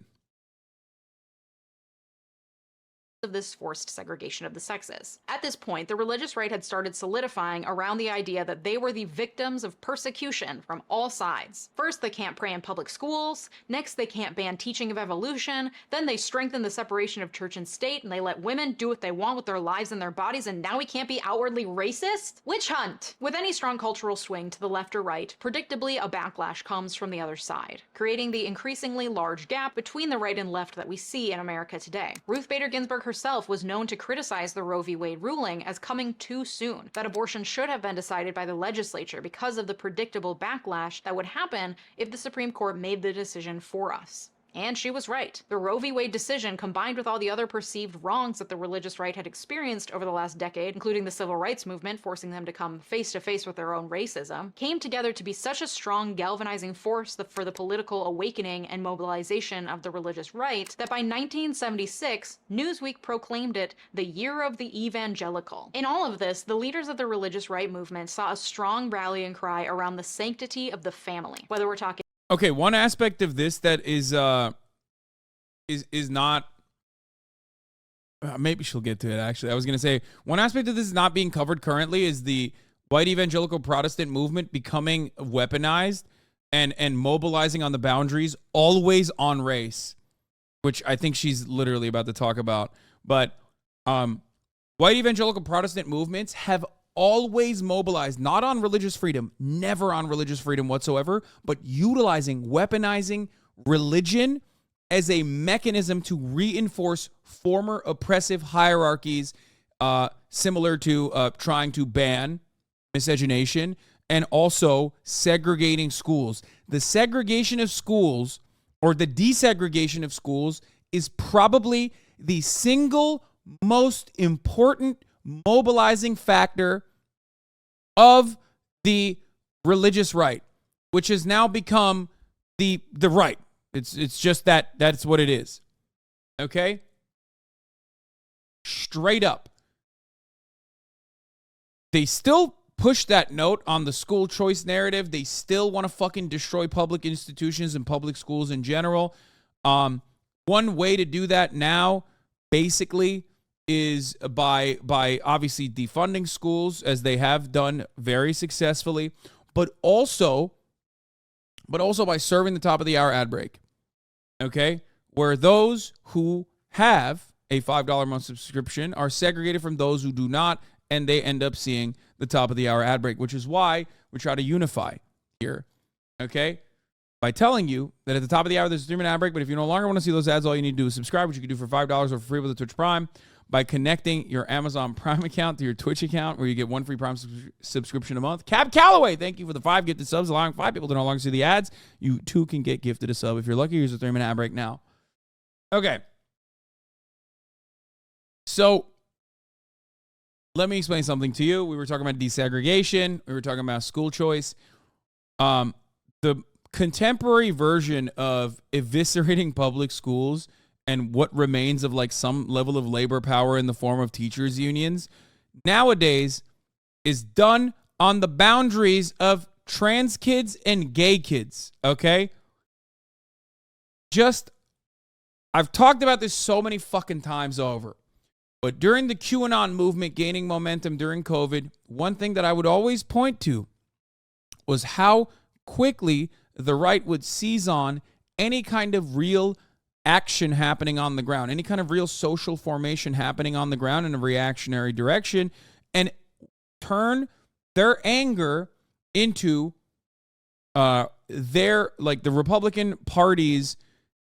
B: of this forced segregation of the sexes. At this point, the religious right had started solidifying around the idea that they were the victims of persecution from all sides. First, they can't pray in public schools. Next, they can't ban teaching of evolution. Then they strengthen the separation of church and state, and they let women do what they want with their lives and their bodies, and now we can't be outwardly racist? Witch hunt! With any strong cultural swing to the left or right, predictably a backlash comes from the other side, creating the increasingly large gap between the right and left that we see in America today. Ruth Bader Ginsburg herself was known to criticize the Roe v. Wade ruling as coming too soon, that abortion should have been decided by the legislature because of the predictable backlash that would happen if the Supreme Court made the decision for us. And she was right. The Roe v. Wade decision, combined with all the other perceived wrongs that the religious right had experienced over the last decade, including the civil rights movement forcing them to come face to face with their own racism, came together to be such a strong galvanizing force for the political awakening and mobilization of the religious right that by 1976, Newsweek proclaimed it the Year of the Evangelical. In all of this, the leaders of the religious right movement saw a strong rallying cry around the sanctity of the family, whether we're talking—
A: Okay, one aspect of this that is not, maybe she'll get to it actually. I was going to say one aspect of this is not being covered currently is the white evangelical Protestant movement becoming weaponized and mobilizing on the boundaries always on race, which I think she's literally about to talk about. But white evangelical Protestant movements have always mobilized, not on religious freedom, never on religious freedom whatsoever, but utilizing, weaponizing religion as a mechanism to reinforce former oppressive hierarchies, similar to trying to ban miscegenation and also segregating schools. The segregation of schools, or the desegregation of schools, is probably the single most important mobilizing factor of the religious right, which has now become the right. It's just that's what it is. Okay? Straight up. They still push that note on the school choice narrative. They still want to fucking destroy public institutions and public schools in general. One way to do that now, basically, is by obviously defunding schools, as they have done very successfully, but also by serving the top of the hour ad break. Okay? Where those who have a $5 a month subscription are segregated from those who do not, and they end up seeing the top of the hour ad break, which is why we try to unify here. Okay? By telling you that at the top of the hour there's a 3-minute ad break, but if you no longer want to see those ads, all you need to do is subscribe, which you can do for $5 or for free with the Twitch Prime, by connecting your Amazon Prime account to your Twitch account, where you get one free Prime subscription a month. Cab Calloway, thank you for the 5 gifted subs, allowing 5 people to no longer see the ads. You too can get gifted a sub. If you're lucky, here's a 3-minute ad break now. Okay. So, let me explain something to you. We were talking about desegregation. We were talking about school choice. The contemporary version of eviscerating public schools and what remains of like some level of labor power in the form of teachers' unions nowadays is done on the boundaries of trans kids and gay kids, okay? I've talked about this so many fucking times over, but during the QAnon movement gaining momentum during COVID, one thing that I would always point to was how quickly the right would seize on any kind of real action happening on the ground, any kind of real social formation happening on the ground in a reactionary direction, and turn their anger into the Republican Party's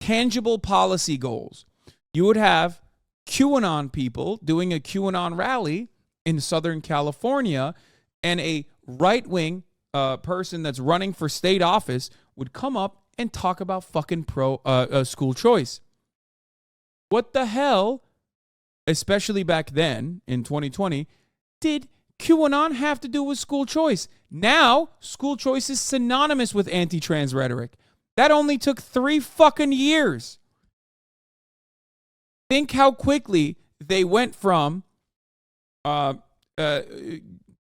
A: tangible policy goals. You would have QAnon people doing a QAnon rally in Southern California, and a right-wing person that's running for state office would come up and talk about fucking school choice. What the hell, especially back then in 2020, did QAnon have to do with school choice? Now, school choice is synonymous with anti-trans rhetoric. That only took 3 fucking years. Think how quickly they went from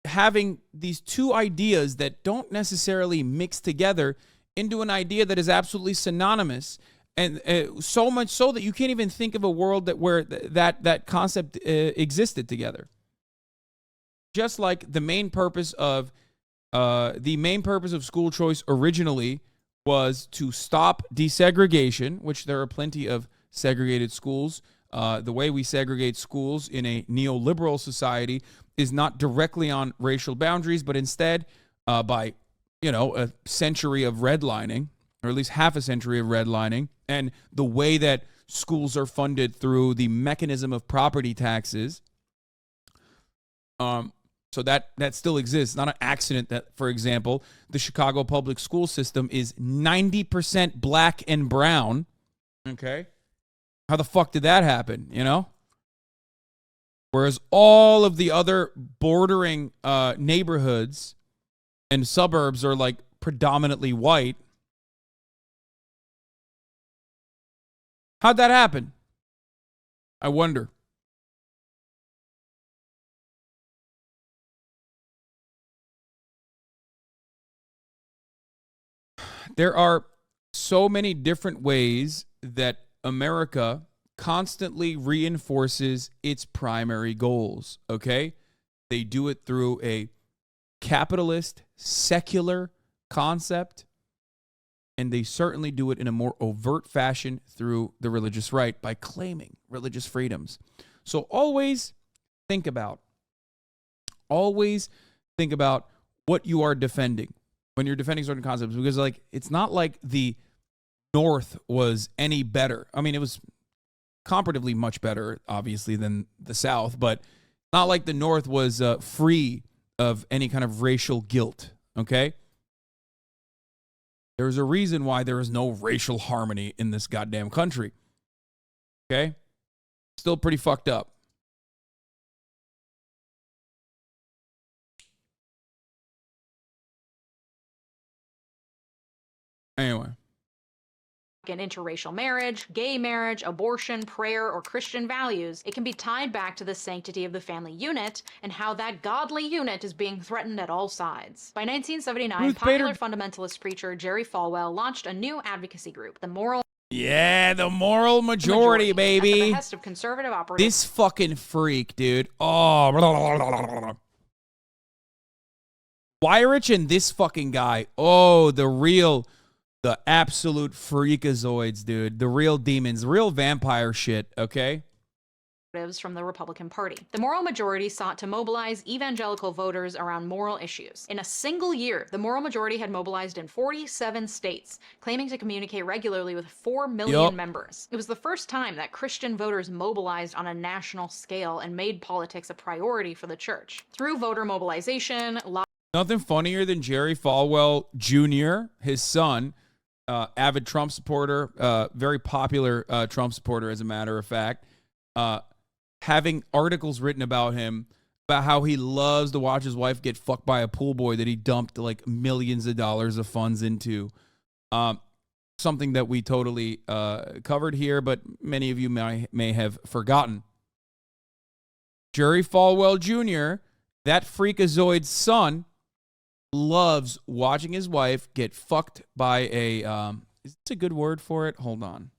A: having these two ideas that don't necessarily mix together into an idea that is absolutely synonymous, and so much so that you can't even think of a world where that concept existed together. Just like the main purpose of school choice originally was to stop desegregation, which there are plenty of segregated schools. The way we segregate schools in a neoliberal society is not directly on racial boundaries, but instead by a century of redlining, or at least half a century of redlining, and the way that schools are funded through the mechanism of property taxes. So that still exists. It's not an accident that, for example, the Chicago public school system is 90% black and brown. Okay? How the fuck did that happen, Whereas all of the other bordering neighborhoods and suburbs are like predominantly white. How'd that happen? I wonder. There are so many different ways that America constantly reinforces its primary goals, okay? They do it through a capitalist, secular concept, and they certainly do it in a more overt fashion through the religious right by claiming religious freedoms. So always think about what you are defending when you're defending certain concepts, because it's not like the North was any better. I mean, it was comparatively much better, obviously, than the South, but not like the North was free of any kind of racial guilt, okay? There's a reason why there is no racial harmony in this goddamn country, okay? Still pretty fucked up. Anyway.
B: In interracial marriage, gay marriage, abortion, prayer, or Christian values, it can be tied back to the sanctity of the family unit and how that godly unit is being threatened at all sides. By 1979, popular fundamentalist preacher Jerry Falwell launched a new advocacy group, the Moral
A: the moral majority, baby.
B: At the behest of conservative operatives.
A: This fucking freak, dude. Oh, blah, blah, blah, blah, blah. Weyrich and this fucking guy. Oh, the absolute freakazoids, dude. The real demons, the real vampire shit, okay?
B: From the Republican Party. The moral majority sought to mobilize evangelical voters around moral issues. In a single year, the moral majority had mobilized in 47 states, claiming to communicate regularly with 4 million members. It was the first time that Christian voters mobilized on a national scale and made politics a priority for the church. Through voter mobilization,
A: nothing funnier than Jerry Falwell Jr., his son, avid Trump supporter, very popular Trump supporter, as a matter of fact, having articles written about him, about how he loves to watch his wife get fucked by a pool boy that he dumped like millions of dollars of funds into. Something that we totally covered here, but many of you may have forgotten. Jerry Falwell Jr., that freakazoid's son, loves watching his wife get fucked by a, is this a good word for it? Hold on.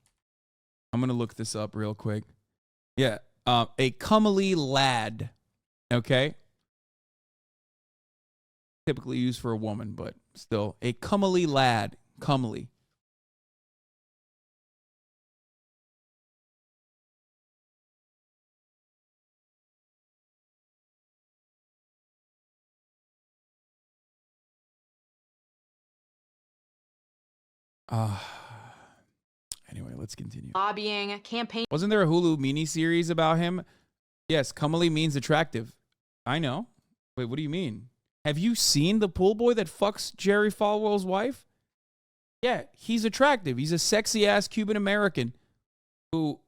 A: I'm going to look this up real quick. Yeah. A comely lad. Okay. Typically used for a woman, but still a comely lad. Comely. Anyway, let's continue.
B: Lobbying, campaign.
A: Wasn't there a Hulu miniseries about him? Yes, comely means attractive. I know. Wait, what do you mean? Have you seen the pool boy that fucks Jerry Falwell's wife? Yeah, he's attractive. He's a sexy-ass Cuban American who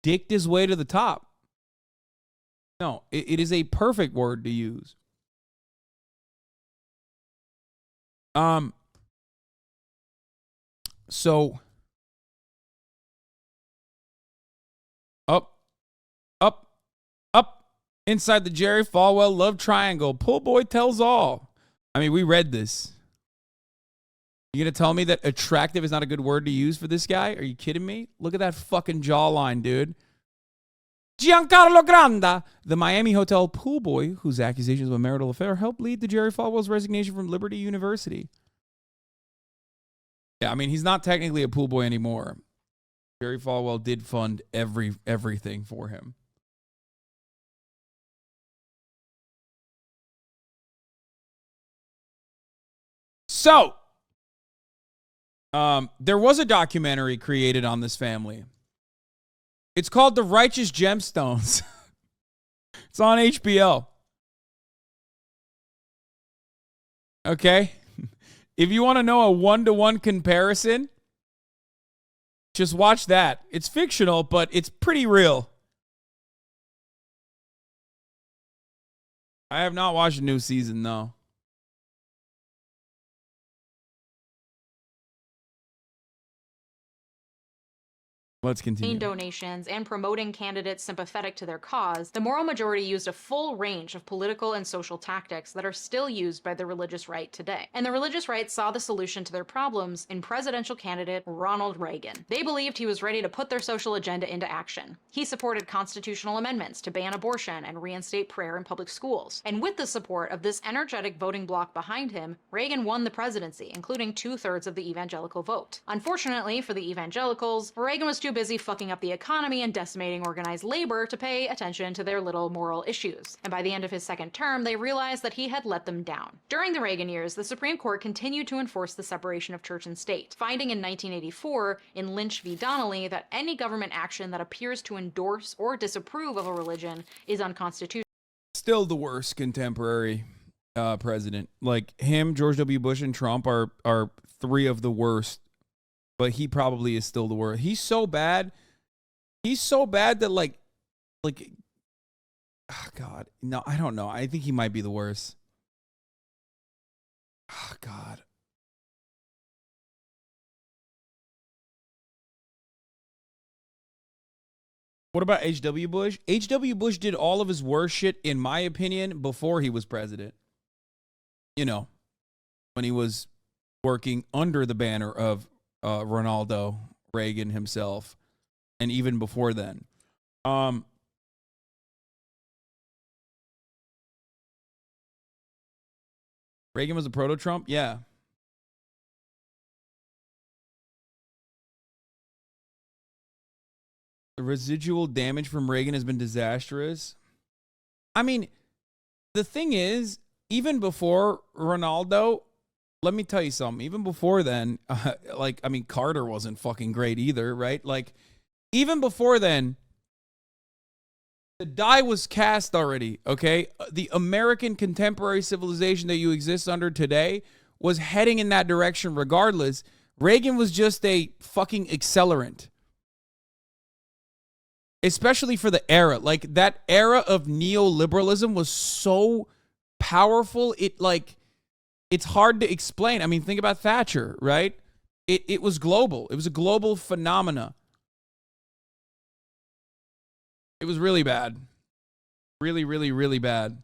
A: dicked his way to the top. No, it is a perfect word to use. So, up, inside the Jerry Falwell love triangle, pool boy tells all. I mean, we read this. You gonna tell me that attractive is not a good word to use for this guy? Are you kidding me? Look at that fucking jawline, dude. Giancarlo Granda, the Miami hotel pool boy whose accusations of a marital affair helped lead to Jerry Falwell's resignation from Liberty University. Yeah, I mean, he's not technically a pool boy anymore. Jerry Falwell did fund everything for him. So, there was a documentary created on this family. It's called The Righteous Gemstones. It's on HBO. Okay? If you want to know a one-to-one comparison, just watch that. It's fictional, but it's pretty real. I have not watched a new season, no. Let's continue.
B: Donations and promoting candidates sympathetic to their cause, the moral majority used a full range of political and social tactics that are still used by the religious right today. And the religious right saw the solution to their problems in presidential candidate Ronald Reagan. They believed he was ready to put their social agenda into action. He supported constitutional amendments to ban abortion and reinstate prayer in public schools. And with the support of this energetic voting bloc behind him, Reagan won the presidency, including 2/3 of the evangelical vote. Unfortunately for the evangelicals, Reagan was too too busy fucking up the economy and decimating organized labor to pay attention to their little moral issues. And by the end of his second term, they realized that he had let them down. During the Reagan years, the Supreme Court continued to enforce the separation of church and state, finding in 1984 in Lynch v. Donnelly that any government action that appears to endorse or disapprove of a religion is unconstitutional.
A: Still the worst contemporary president. Like him, George W. Bush, and Trump are three of the worst, but he probably is still the worst. He's so bad. He's so bad that like, oh God, no, I don't know. I think he might be the worst. Oh God. What about H.W. Bush? H.W. Bush did all of his worst shit, in my opinion, before he was president. You know, when he was working under the banner of Ronaldo Reagan himself, and even before then. Reagan was a proto-Trump? Yeah. The residual damage from Reagan has been disastrous. I mean, the thing is, even before Ronaldo, let me tell you something. Even before then, Carter wasn't fucking great either, right? Like, even before then, the die was cast already, okay? The American contemporary civilization that you exist under today was heading in that direction regardless. Reagan was just a fucking accelerant. Especially for the era. Like, that era of neoliberalism was so powerful. It's hard to explain. I mean, think about Thatcher, right? It was global. It was a global phenomena. It was really bad. Really, really, really bad.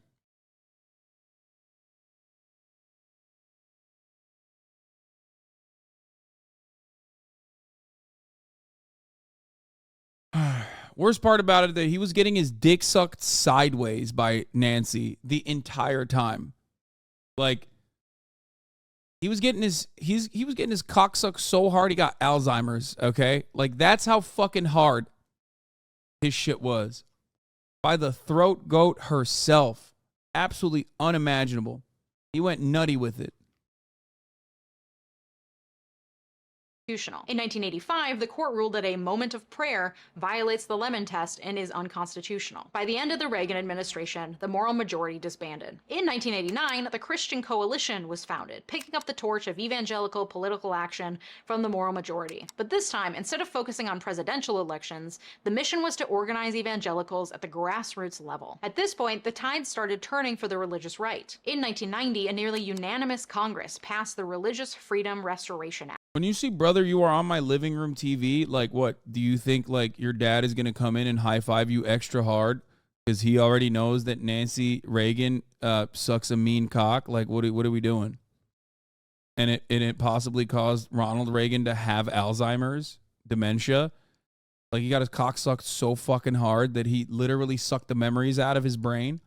A: Worst part about it, that he was getting his dick sucked sideways by Nancy the entire time. Like, he was getting his cock sucked so hard he got Alzheimer's, okay? Like, that's how fucking hard his shit was. By the throat goat herself. Absolutely unimaginable. He went nutty with it.
B: In 1985, the court ruled that a moment of prayer violates the Lemon Test and is unconstitutional. By the end of the Reagan administration, the moral majority disbanded. In 1989, the Christian Coalition was founded, picking up the torch of evangelical political action from the moral majority. But this time, instead of focusing on presidential elections, the mission was to organize evangelicals at the grassroots level. At this point, the tide started turning for the religious right. In 1990, a nearly unanimous Congress passed the Religious Freedom Restoration Act.
A: When you see Brother, You Are on My Living Room TV, like, what? Do you think, like, your dad is going to come in and high-five you extra hard because he already knows that Nancy Reagan sucks a mean cock? Like, what are we doing? And it possibly caused Ronald Reagan to have Alzheimer's, dementia. Like, he got his cock sucked so fucking hard that he literally sucked the memories out of his brain.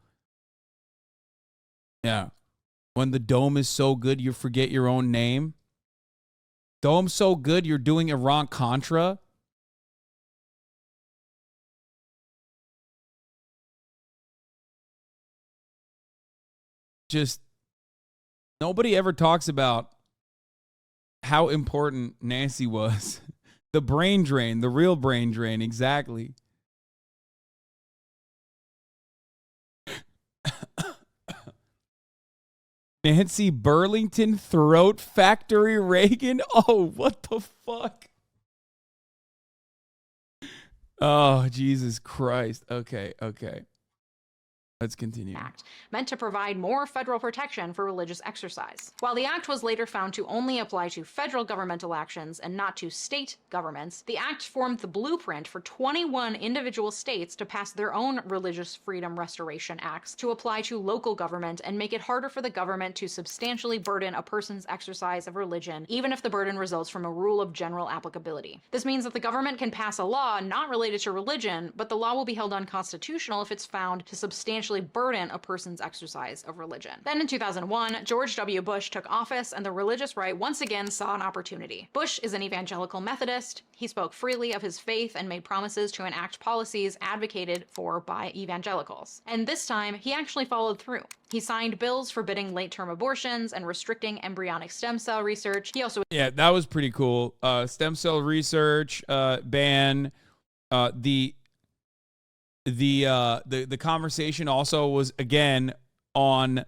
A: Yeah. When the dome is so good, you forget your own name. Dome so good, you're doing Iran-Contra. Just, nobody ever talks about how important Nancy was. The brain drain, the real brain drain, exactly. Nancy Burlington Throat Factory Reagan. Oh, what the fuck? Oh, Jesus Christ. Okay. Let's continue.
B: Act, meant to provide more federal protection for religious exercise. While the act was later found to only apply to federal governmental actions and not to state governments, the act formed the blueprint for 21 individual states to pass their own Religious Freedom Restoration Acts to apply to local government and make it harder for the government to substantially burden a person's exercise of religion, even if the burden results from a rule of general applicability. This means that the government can pass a law not related to religion, but the law will be held unconstitutional if it's found to substantially essentially burden a person's exercise of religion. Then in 2001, George W. Bush took office, and the religious right once again saw an opportunity. Bush is an evangelical Methodist. He spoke freely of his faith and made promises to enact policies advocated for by evangelicals. And this time, he actually followed through. He signed bills forbidding late-term abortions and restricting embryonic stem cell research. He also...
A: Yeah, that was pretty cool. Stem cell research ban. The conversation also was again on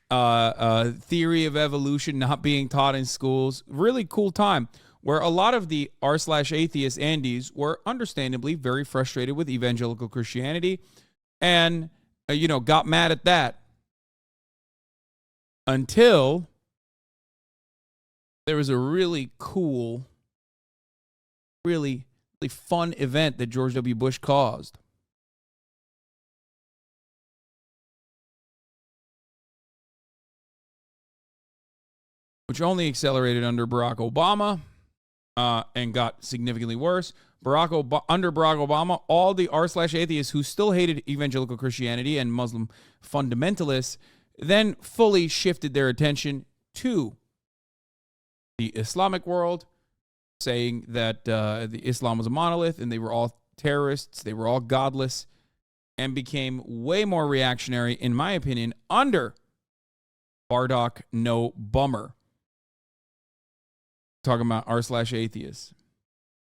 A: theory of evolution not being taught in schools. Really cool time where a lot of the r/atheist Andes were understandably very frustrated with evangelical Christianity and got mad at that until there was a really cool, really fun event that George W. Bush caused. Which only accelerated under Barack Obama and got significantly worse. Under Barack Obama, all the r/atheists who still hated evangelical Christianity and Muslim fundamentalists then fully shifted their attention to the Islamic world, saying that the Islam was a monolith and they were all terrorists, they were all godless, and became way more reactionary, in my opinion, under Bardock No Bummer. Talking about r/atheists.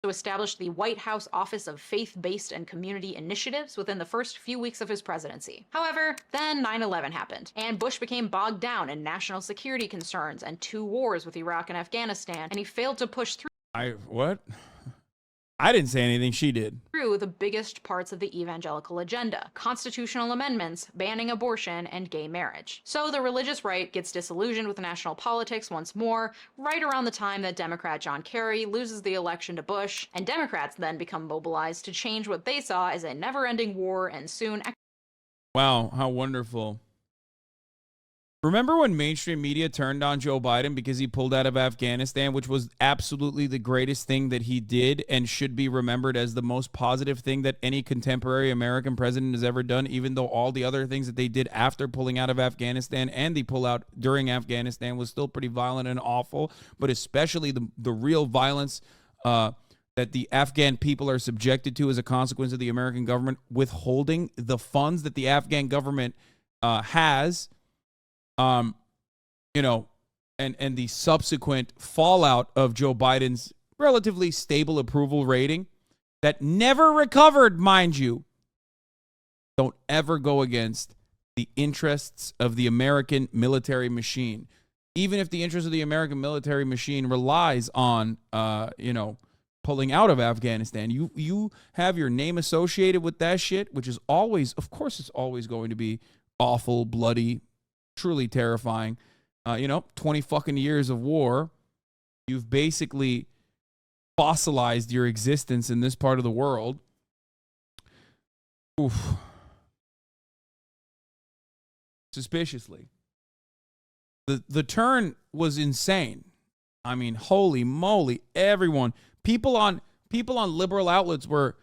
B: To establish the White House Office of Faith-Based and Community Initiatives within the first few weeks of his presidency. However, then 9/11 happened, and Bush became bogged down in national security concerns and 2 wars with Iraq and Afghanistan, and he failed to push through
A: What? I didn't say anything, she did.
B: Through the biggest parts of the evangelical agenda: constitutional amendments, banning abortion, and gay marriage. So the religious right gets disillusioned with national politics once more, right around the time that Democrat John Kerry loses the election to Bush, and Democrats then become mobilized to change what they saw as a never-ending war and soon...
A: Wow, how wonderful. Remember when mainstream media turned on Joe Biden because he pulled out of Afghanistan, which was absolutely the greatest thing that he did and should be remembered as the most positive thing that any contemporary American president has ever done, even though all the other things that they did after pulling out of Afghanistan and the pullout during Afghanistan was still pretty violent and awful, but especially the real violence that the Afghan people are subjected to as a consequence of the American government withholding the funds that the Afghan government has. And the subsequent fallout of Joe Biden's relatively stable approval rating that never recovered, mind you. Don't ever go against the interests of the American military machine. Even if the interest of the American military machine relies on, pulling out of Afghanistan, you have your name associated with that shit, which is always, of course, it's always going to be awful, bloody, truly terrifying. 20 fucking years of war. You've basically fossilized your existence in this part of the world. Oof. Suspiciously. The turn was insane. I mean, holy moly, everyone. People on liberal outlets were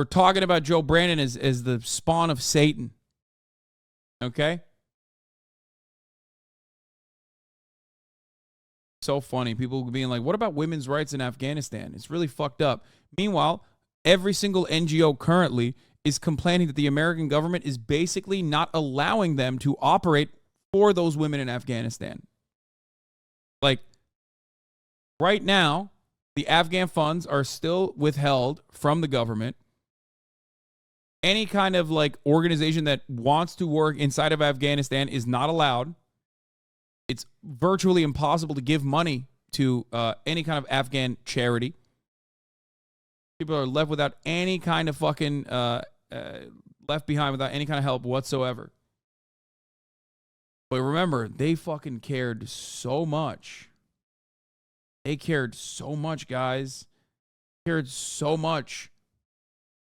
A: talking about Joe Brandon as the spawn of Satan. Okay? So funny. People being like, what about women's rights in Afghanistan? It's really fucked up. Meanwhile, every single NGO currently is complaining that the American government is basically not allowing them to operate for those women in Afghanistan. Like, right now, the Afghan funds are still withheld from the government. Any kind of organization that wants to work inside of Afghanistan is not allowed. It's virtually impossible to give money to any kind of Afghan charity. People are left without any kind of fucking, left behind without any kind of help whatsoever. But remember, they fucking cared so much. They cared so much, guys. Cared so much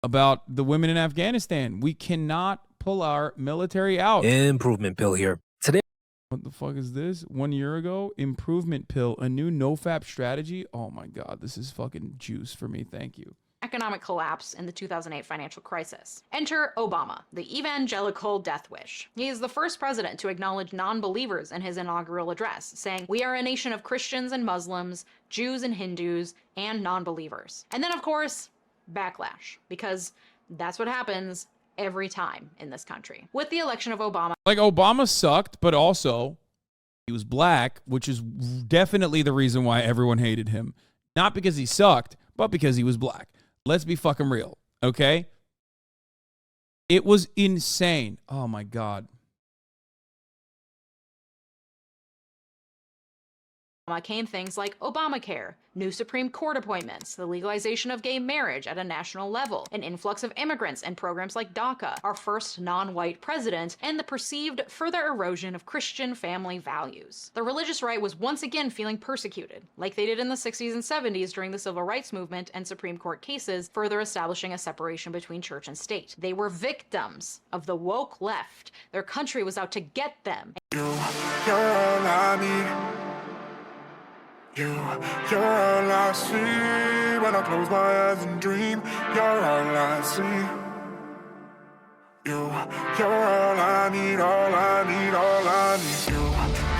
A: about the women in Afghanistan. We cannot pull our military out.
D: Improvement pill here. Today.
A: What the fuck is this? 1 year ago, improvement pill, a new nofap strategy. Oh my God, this is fucking juice for me. Thank you.
B: economic collapse in the 2008 financial crisis. Enter Obama, the evangelical death wish. He is the first president to acknowledge non-believers in his inaugural address, saying, "We are a nation of Christians and Muslims, Jews and Hindus, and non-believers." And then, of course, backlash, because that's what happens every time in this country. With the election of Obama,
A: Like, Obama sucked, but also he was black, which is definitely the reason why everyone hated him. Not because he sucked, but because he was black. Let's be fucking real, okay? It was insane. Oh, my God.
B: came things like Obamacare, new Supreme Court appointments, the legalization of gay marriage at a national level, an influx of immigrants and programs like DACA, our first non-white president, and the perceived further erosion of Christian family values. The religious right was once again feeling persecuted, like they did in the 60s and 70s during the Civil Rights Movement and Supreme Court cases, further establishing a separation between church and state. They were victims of the woke left. Their country was out to get them.
E: You're all I need. You're all I see when I close my eyes and dream. You're all I see. You're all I need, all I need, all I need.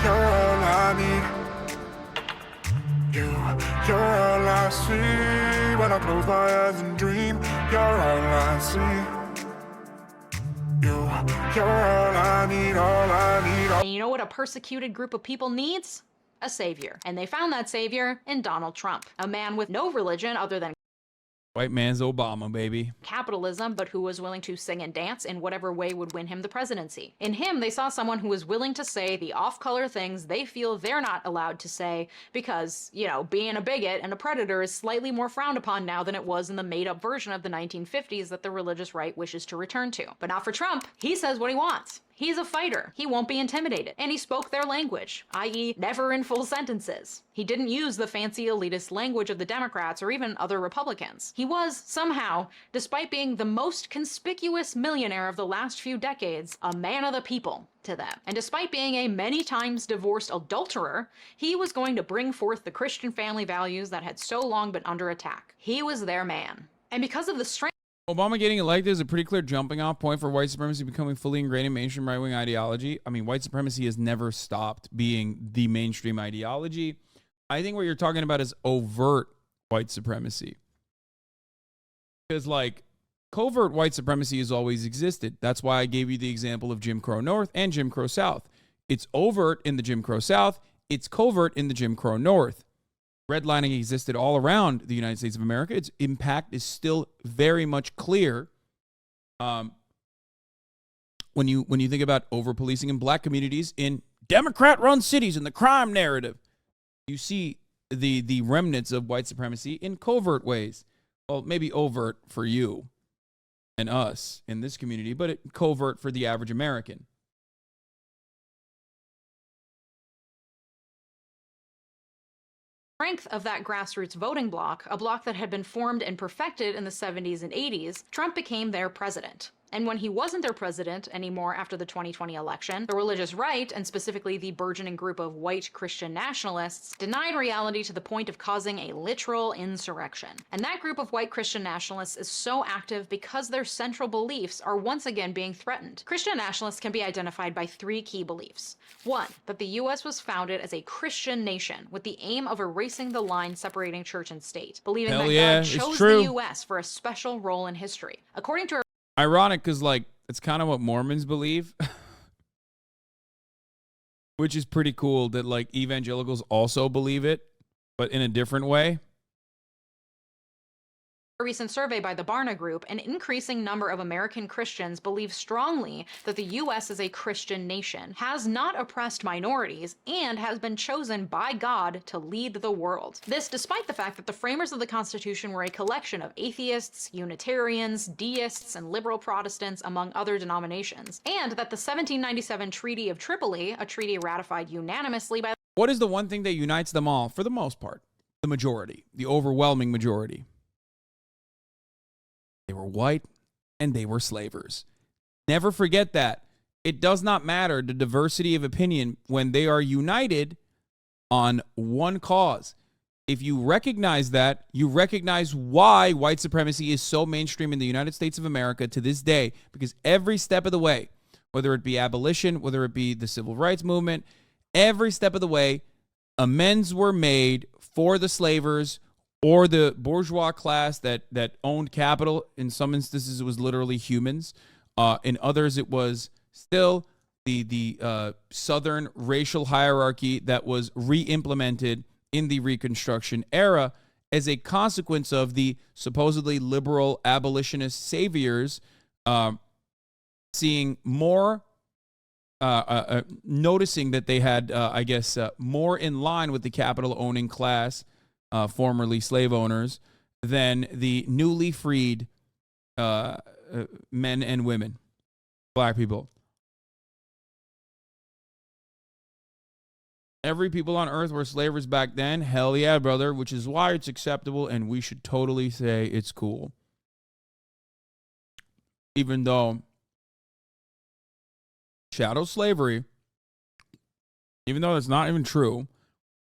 E: You're all I need. You're all I see when I close my eyes and dream. You're all I see. You're all I need, all I need.
B: And you know what a persecuted group of people needs? A savior. And they found that savior in Donald Trump, a man with no religion other than
A: White man's Obama, baby.
B: capitalism, but who was willing to sing and dance in whatever way would win him the presidency. In him, they saw someone who was willing to say the off-color things they feel they're not allowed to say because, you know, being a bigot and a predator is slightly more frowned upon now than it was in the made-up version of the 1950s that the religious right wishes to return to. But not for Trump. He says what he wants. He's a fighter. He won't be intimidated. And he spoke their language, i.e. never in full sentences. He didn't use the fancy elitist language of the Democrats or even other Republicans. He was, somehow, despite being the most conspicuous millionaire of the last few decades, a man of the people to them. And despite being a many times divorced adulterer, he was going to bring forth the Christian family values that had so long been under attack. He was their man. And because of the strength
A: Obama getting elected is a pretty clear jumping off point for white supremacy becoming fully ingrained in mainstream right-wing ideology. I mean, white supremacy has never stopped being the mainstream ideology. I think what you're talking about is overt white supremacy. Because, like, covert white supremacy has always existed. That's why I gave you the example of Jim Crow North and Jim Crow South. It's overt in the Jim Crow South. It's covert in the Jim Crow North. Redlining existed all around the United States of America. Its impact is still very much clear. When you think about over-policing in black communities in Democrat-run cities in the crime narrative, you see the remnants of white supremacy in covert ways. Well, maybe overt for you and us in this community, but covert for the average American.
B: strength of that grassroots voting bloc, a bloc that had been formed and perfected in the 70s and 80s, Trump became their president. And when he wasn't their president anymore after the 2020 election, the religious right, and specifically the burgeoning group of white Christian nationalists, denied reality to the point of causing a literal insurrection. And that group of white Christian nationalists is so active because their central beliefs are once again being threatened. Christian nationalists can be identified by three key beliefs. One, that the U.S. was founded as a Christian nation with the aim of erasing the line separating church and state, believing that God chose the U.S. for a special role in history. According to
A: ironic, because, like, it's kind of what Mormons believe, which is pretty cool that, like, evangelicals also believe it, but in a different way.
B: A recent survey by the Barna Group, an increasing number of American Christians believe strongly that the U.S. is a Christian nation, has not oppressed minorities, and has been chosen by God to lead the world. This despite the fact that the framers of the Constitution were a collection of atheists, Unitarians, deists, and liberal Protestants, among other denominations, and that the 1797 Treaty of Tripoli, a treaty ratified unanimously by
A: What is the one thing that unites them all, for the most part? The majority, the overwhelming majority. They were white and they were slavers. Never forget that. It does not matter the diversity of opinion when they are united on one cause. if you recognize that, you recognize why white supremacy is so mainstream in the United States of America to this day, because every step of the way, whether it be abolition, whether it be the civil rights movement, every step of the way, amends were made for the slavers or the bourgeois class that owned capital. In some instances, it was literally humans. In others, it was still the Southern racial hierarchy that was re-implemented in the Reconstruction era as a consequence of the supposedly liberal abolitionist saviors seeing more, noticing that they had, more in line with the capital-owning class, formerly slave owners, than the newly freed men and women, black people. Every people on earth were slavers back then. Hell yeah, brother, which is why it's acceptable and we should totally say it's cool. Even though shadow slavery, even though that's not even true,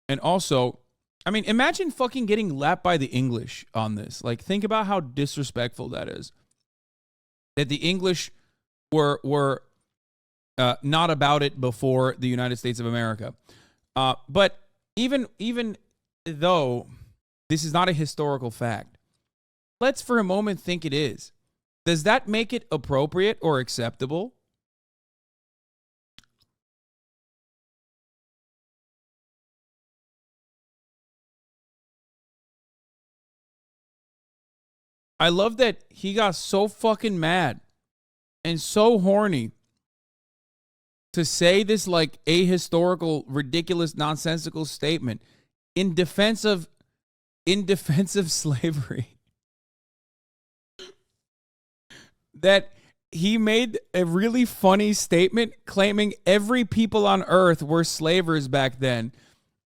A: and also, I mean, imagine fucking getting lapped by the English on this. Like, think about how disrespectful that is. That the English were not about it before the United States of America. But even though this is not a historical fact, let's for a moment think it is. Does that make it appropriate or acceptable? I love that he got so fucking mad and so horny to say this like ahistorical, ridiculous, nonsensical statement in defense of slavery. That he made a really funny statement claiming every people on earth were slavers back then,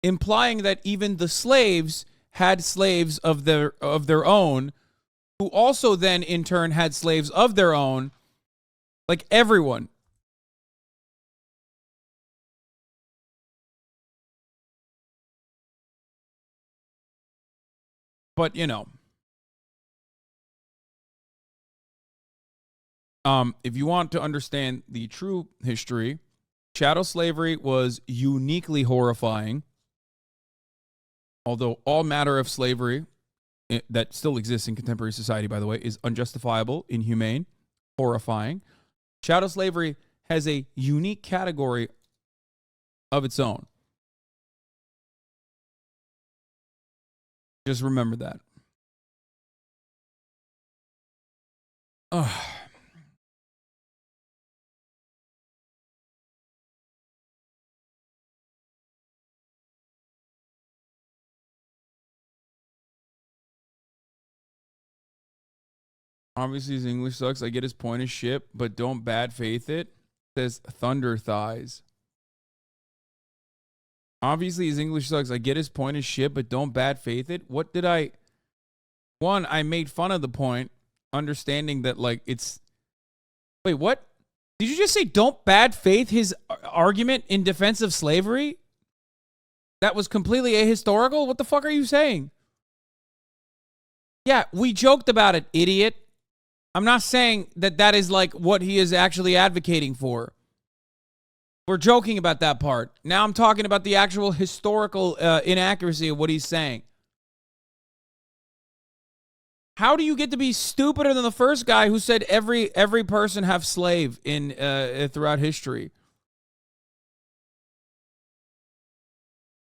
A: implying that even the slaves had slaves of their own, who also then in turn had slaves of their own, like everyone. But, you know, if you want to understand the true history, chattel slavery was uniquely horrifying. Although all matter of slavery that still exists in contemporary society, by the way, is unjustifiable, inhumane, horrifying. Chattel slavery has a unique category of its own. Just remember that. Obviously, his English sucks. I get his point of shit, but don't bad faith it. Says Thunder Thighs. Obviously, his English sucks. I get his point of shit, but don't bad faith it. What did I... One, I made fun of the point, understanding that, like, it's... Wait, what? Did you just say don't bad faith his argument in defense of slavery? That was completely ahistorical? What the fuck are you saying? Yeah, we joked about it, idiot. I'm not saying that is, like, what he is actually advocating for. We're joking about that part. Now I'm talking about the actual historical inaccuracy of what he's saying. How do you get to be stupider than the first guy who said every person have slave in throughout history?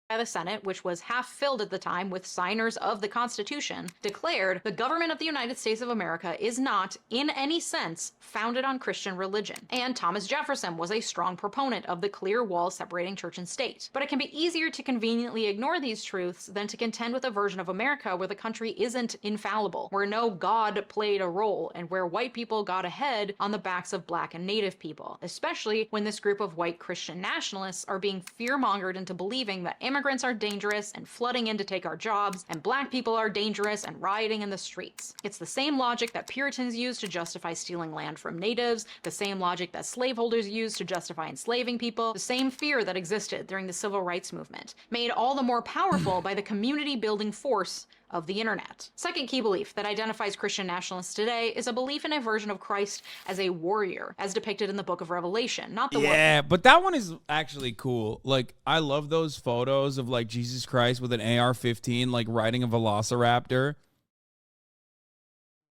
B: By the Senate, which was half filled at the time with signers of the Constitution, declared the government of the United States of America is not, in any sense, founded on Christian religion. And Thomas Jefferson was a strong proponent of the clear wall separating church and state. But it can be easier to conveniently ignore these truths than to contend with a version of America where the country isn't infallible, where no God played a role, and where white people got ahead on the backs of black and native people, especially when this group of white Christian nationalists are being fear-mongered into believing that immigrants immigrants are dangerous and flooding in to take our jobs, and black people are dangerous and rioting in the streets. It's the same logic that Puritans used to justify stealing land from natives, the same logic that slaveholders used to justify enslaving people, the same fear that existed during the civil rights movement, made all the more powerful by the community-building force of the internet. Second key belief that identifies Christian nationalists today is a belief in a version of Christ as a warrior, as depicted in the book of Revelation, not the
A: Yeah, but that one is actually cool. Like, I love those photos of, like, Jesus Christ with an AR-15, like, riding a velociraptor.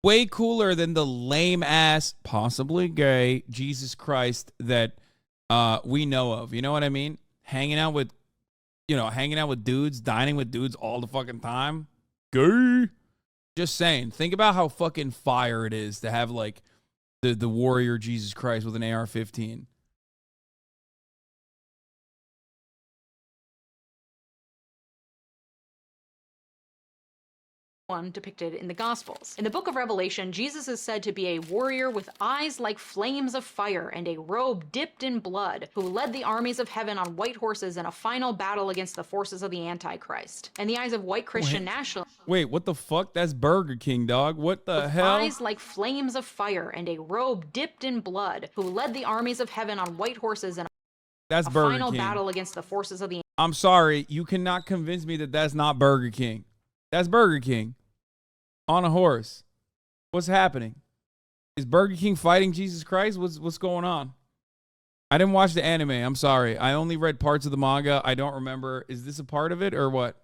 A: Way cooler than the lame-ass, possibly gay, Jesus Christ that we know of. You know what I mean? Hanging out with dudes, dining with dudes all the fucking time. Gay. Just saying. Think about how fucking fire it is to have, like, the warrior Jesus Christ with an AR-15.
B: one depicted in the Gospels. In the book of Revelation, Jesus is said to be a warrior with eyes like flames of fire and a robe dipped in blood, who led the armies of heaven on white horses in a final battle against the forces of the Antichrist. In the eyes of white Christian nationalists...
A: Wait, what the fuck? That's Burger King, dog. What the hell?
B: Eyes like flames of fire and a robe dipped in blood, who led the armies of heaven on white horses in
A: that's
B: a
A: Burger
B: final
A: King.
B: battle against the forces of the...
A: I'm sorry, you cannot convince me that that's not Burger King. That's Burger King. On a horse. What's happening? Is Burger King fighting Jesus Christ? What's going on? I didn't watch the anime. I'm sorry. I only read parts of the manga. I don't remember. Is this a part of it or what?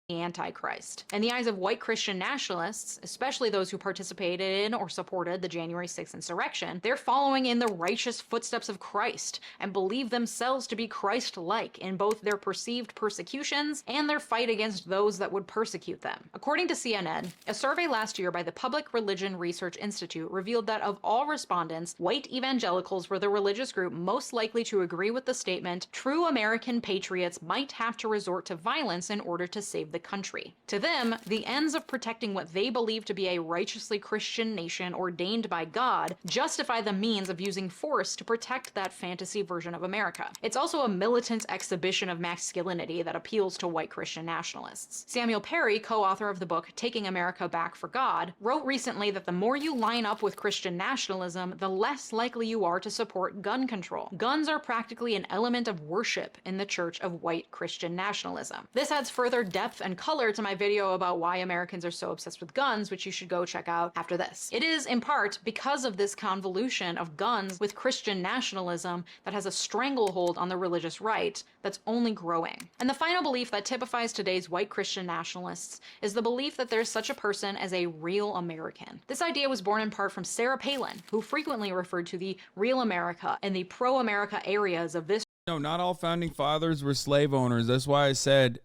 B: The Antichrist. In the eyes of white Christian nationalists, especially those who participated in or supported the January 6th insurrection, they're following in the righteous footsteps of Christ and believe themselves to be Christ-like in both their perceived persecutions and their fight against those that would persecute them. According to CNN, a survey last year by the Public Religion Research Institute revealed that of all respondents, white evangelicals were the religious group most likely to agree with the statement, "True American patriots might have to resort to violence in order to save the country." To them, the ends of protecting what they believe to be a righteously Christian nation ordained by God justify the means of using force to protect that fantasy version of America. It's also a militant exhibition of masculinity that appeals to white Christian nationalists. Samuel Perry, co-author of the book Taking America Back for God, wrote recently that the more you line up with Christian nationalism, the less likely you are to support gun control. Guns are practically an element of worship in the church of white Christian nationalism. This adds further depth and color to my video about why Americans are so obsessed with guns, which you should go check out after this. It is, in part, because of this convolution of guns with Christian nationalism that has a stranglehold on the religious right that's only growing. And the final belief that typifies today's white Christian nationalists is the belief that there's such a person as a real American. This idea was born in part from Sarah Palin, who frequently referred to the real America and the pro-America areas of this.
A: No, not all founding fathers were slave owners. That's why I said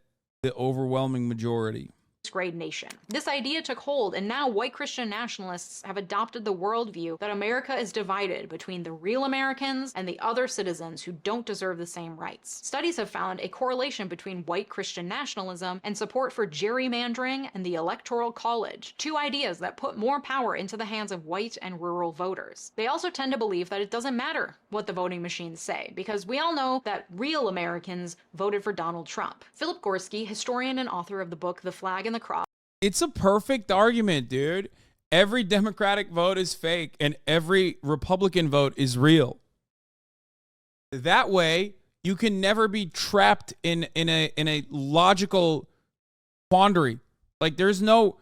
A: the overwhelming majority.
B: Great nation. This idea took hold, and now white Christian nationalists have adopted the worldview that America is divided between the real Americans and the other citizens who don't deserve the same rights. Studies have found a correlation between white Christian nationalism and support for gerrymandering and the Electoral College, two ideas that put more power into the hands of white and rural voters. They also tend to believe that it doesn't matter what the voting machines say, because we all know that real Americans voted for Donald Trump. Philip Gorski, historian and author of the book The Flag and the Cross.
A: It's a perfect argument, dude. Every Democratic vote is fake and every Republican vote is real. That way, you can never be trapped in a logical quandary. Like, there's no...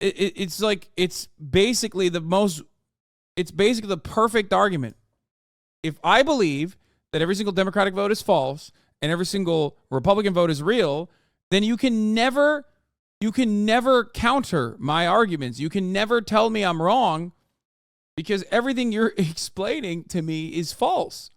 A: It's basically the perfect argument. If I believe that every single Democratic vote is false and every single Republican vote is real, then you can never counter my arguments. You can never tell me I'm wrong because everything you're explaining to me is false.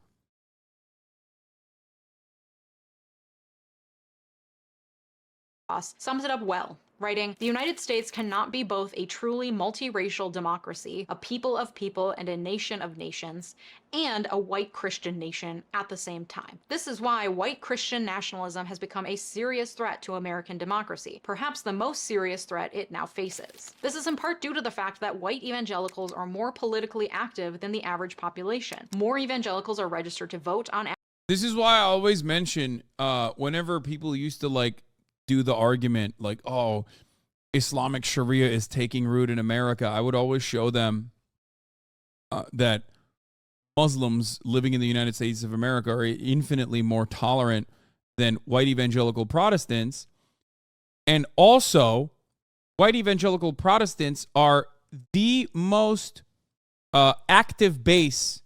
B: Sums it up well, writing, "The United States cannot be both a truly multiracial democracy, a people of people and a nation of nations, and a white Christian nation at the same time. This is why white Christian nationalism has become a serious threat to American democracy, perhaps the most serious threat it now faces. This is in part due to the fact that white evangelicals are more politically active than the average population. More evangelicals are registered to vote on
A: This is why I always mention whenever people used to like do the argument like, oh, Islamic Sharia is taking root in America, I would always show them that Muslims living in the United States of America are infinitely more tolerant than white evangelical Protestants. And also, white evangelical Protestants are the most active base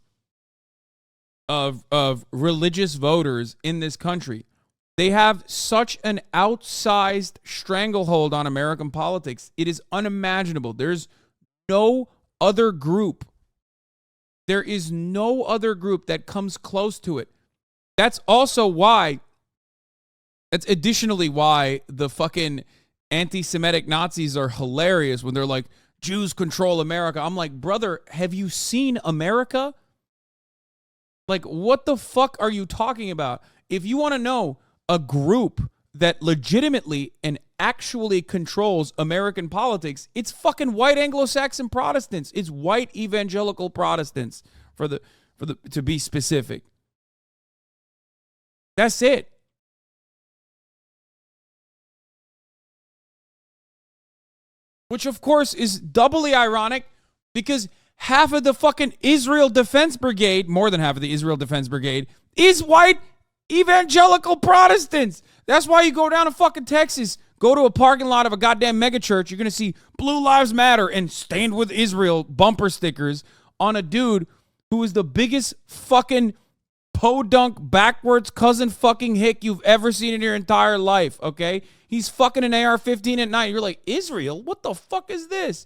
A: of religious voters in this country. They have such an outsized stranglehold on American politics. It is unimaginable. There's no other group. There is no other group that comes close to it. That's additionally why the fucking anti-Semitic Nazis are hilarious when they're like, Jews control America. I'm like, brother, have you seen America? Like, what the fuck are you talking about? If you want to know a group that legitimately and actually controls American politics, it's fucking white Anglo-Saxon Protestants. It's white evangelical Protestants, to be specific. That's it. Which, of course, is doubly ironic because half of the fucking Israel Defense Brigade, more than half of the Israel Defense Brigade, is white evangelical Protestants. That's why you go down to fucking Texas, go to a parking lot of a goddamn megachurch, you're going to see Blue Lives Matter and Stand with Israel bumper stickers on a dude who is the biggest fucking podunk backwards cousin fucking hick you've ever seen in your entire life, okay? He's fucking an AR-15 at night. You're like, Israel? What the fuck is this?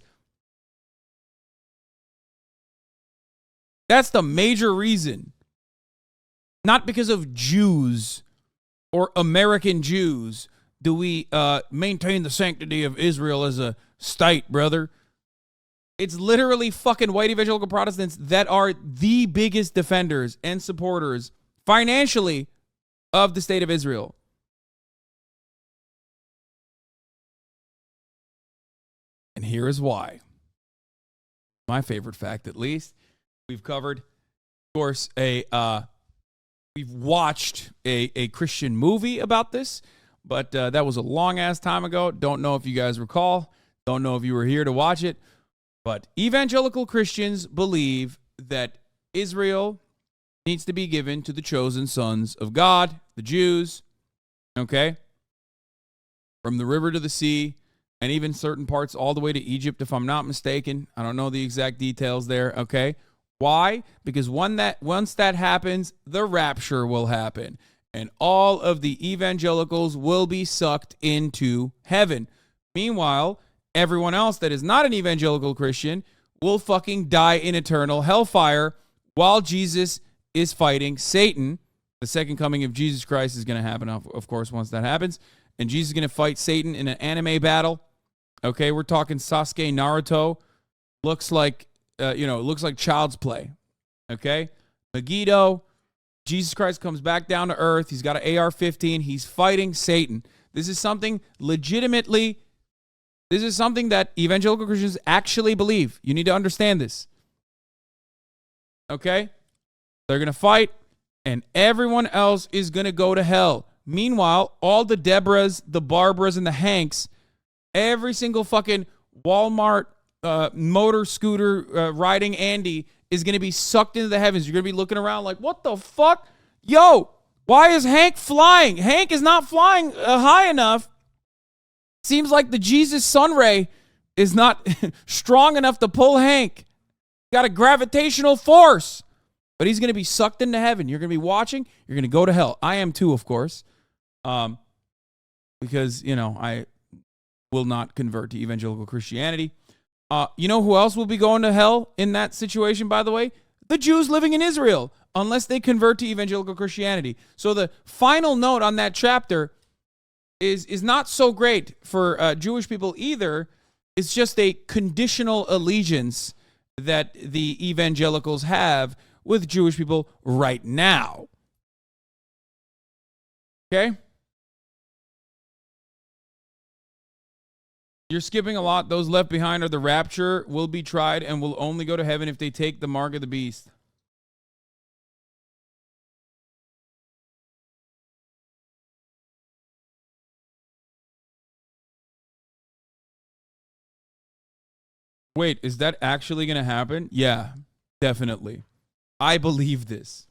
A: That's the major reason. Not because of Jews or American Jews do we maintain the sanctity of Israel as a state, brother. It's literally fucking white evangelical Protestants that are the biggest defenders and supporters financially of the state of Israel. And here is why. My favorite fact, at least. We've covered, of course, we've watched a Christian movie about this, but that was a long-ass time ago. Don't know if you guys recall. Don't know if you were here to watch it. But evangelical Christians believe that Israel needs to be given to the chosen sons of God, the Jews, okay? From the river to the sea, and even certain parts all the way to Egypt, if I'm not mistaken. I don't know the exact details there, okay? Why? Because once that happens, the rapture will happen, and all of the evangelicals will be sucked into heaven. Meanwhile, everyone else that is not an evangelical Christian will fucking die in eternal hellfire while Jesus is fighting Satan. The second coming of Jesus Christ is going to happen, of course, once that happens. And Jesus is going to fight Satan in an anime battle. Okay, we're talking Sasuke Naruto. Looks like child's play. Okay? Megiddo. Jesus Christ comes back down to earth. He's got an AR-15. He's fighting Satan. This is something that evangelical Christians actually believe. You need to understand this. Okay? They're going to fight, and everyone else is going to go to hell. Meanwhile, all the Deborahs, the Barbaras, and the Hanks, every single fucking Walmart motor scooter riding Andy is going to be sucked into the heavens. You're going to be looking around like, what the fuck? Yo, why is Hank flying? Hank is not flying high enough. Seems like the Jesus sun ray is not strong enough to pull Hank. Got a gravitational force. But he's going to be sucked into heaven. You're going to be watching. You're going to go to hell. I am too, of course. Because, I will not convert to evangelical Christianity. You know who else will be going to hell in that situation, by the way? The Jews living in Israel, unless they convert to evangelical Christianity. So the final note on that chapter is not so great for Jewish people either. It's just a conditional allegiance that the evangelicals have with Jewish people right now. Okay? You're skipping a lot. Those left behind are the rapture, will be tried, and will only go to heaven if they take the mark of the beast. Wait, is that actually going to happen? Yeah, definitely. I believe this.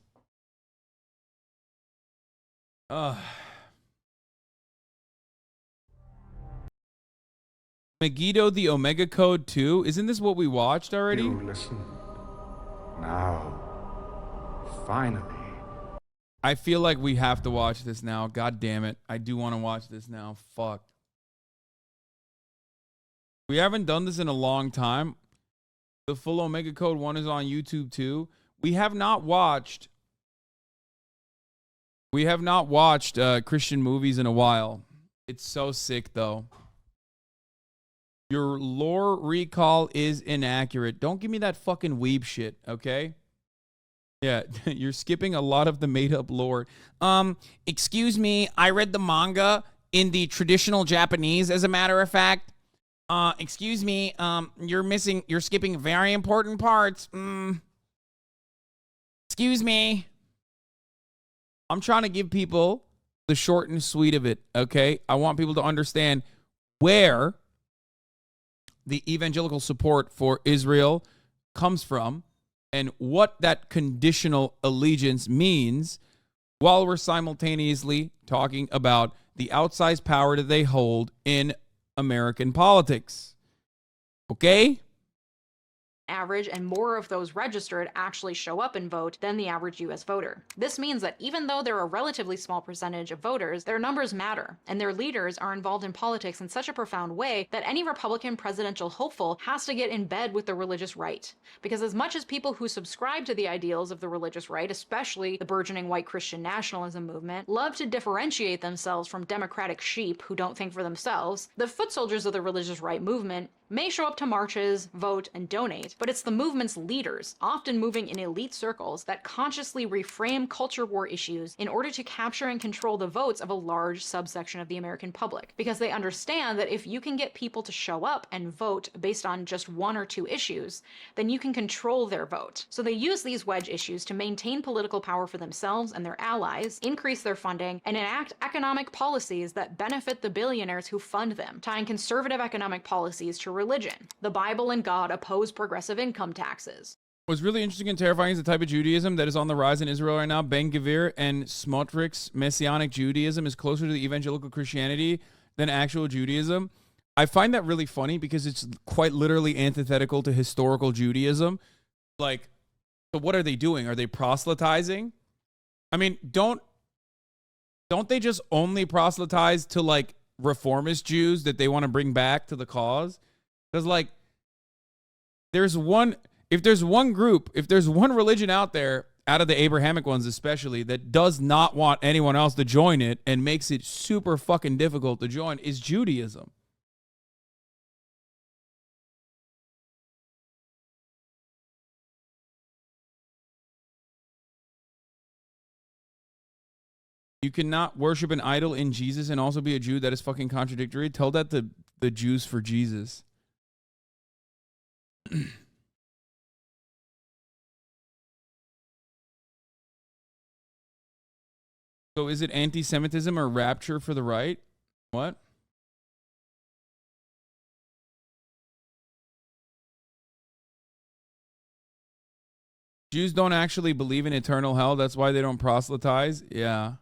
A: Megiddo, the Omega Code 2. Isn't this what we watched already?
E: You listen. Now. Finally.
A: I feel like we have to watch this now. God damn it. I do want to watch this now. Fuck. We haven't done this in a long time. The full Omega Code 1 is on YouTube too. We have not watched Christian movies in a while. It's so sick though. Your lore recall is inaccurate. Don't give me that fucking weeb shit, okay? Yeah, you're skipping a lot of the made-up lore. Excuse me, I read the manga in the traditional Japanese, as a matter of fact. Excuse me, you're skipping very important parts. Excuse me. I'm trying to give people the short and sweet of it, okay? I want people to understand where the evangelical support for Israel comes from and what that conditional allegiance means, while we're simultaneously talking about the outsized power that they hold in American politics. Okay?
B: Average, and more of those registered actually show up and vote than the average US voter. This means that even though they're a relatively small percentage of voters, their numbers matter, and their leaders are involved in politics in such a profound way that any Republican presidential hopeful has to get in bed with the religious right. Because as much as people who subscribe to the ideals of the religious right, especially the burgeoning white Christian nationalism movement, love to differentiate themselves from democratic sheep who don't think for themselves, the foot soldiers of the religious right movement may show up to marches, vote, and donate, but it's the movement's leaders, often moving in elite circles, that consciously reframe culture war issues in order to capture and control the votes of a large subsection of the American public. Because they understand that if you can get people to show up and vote based on just one or two issues, then you can control their vote. So they use these wedge issues to maintain political power for themselves and their allies, increase their funding, and enact economic policies that benefit the billionaires who fund them, tying conservative economic policies to religion. The Bible and God oppose progressive income taxes.
A: What's really interesting and terrifying is the type of Judaism that is on the rise in Israel right now. Ben Gvir and Smotrich's Messianic Judaism is closer to the evangelical Christianity than actual Judaism. I find that really funny because it's quite literally antithetical to historical Judaism. Like, so what are they doing? Are they proselytizing? I mean, don't they just only proselytize to like reformist Jews that they want to bring back to the cause? Because like, if there's one religion out there, out of the Abrahamic ones especially, that does not want anyone else to join it and makes it super fucking difficult to join, is Judaism. You cannot worship an idol in Jesus and also be a Jew. That is fucking contradictory. Tell that to the Jews for Jesus. So is it anti-Semitism or rapture for the right? What? Jews don't actually believe in eternal hell. That's why they don't proselytize. Yeah.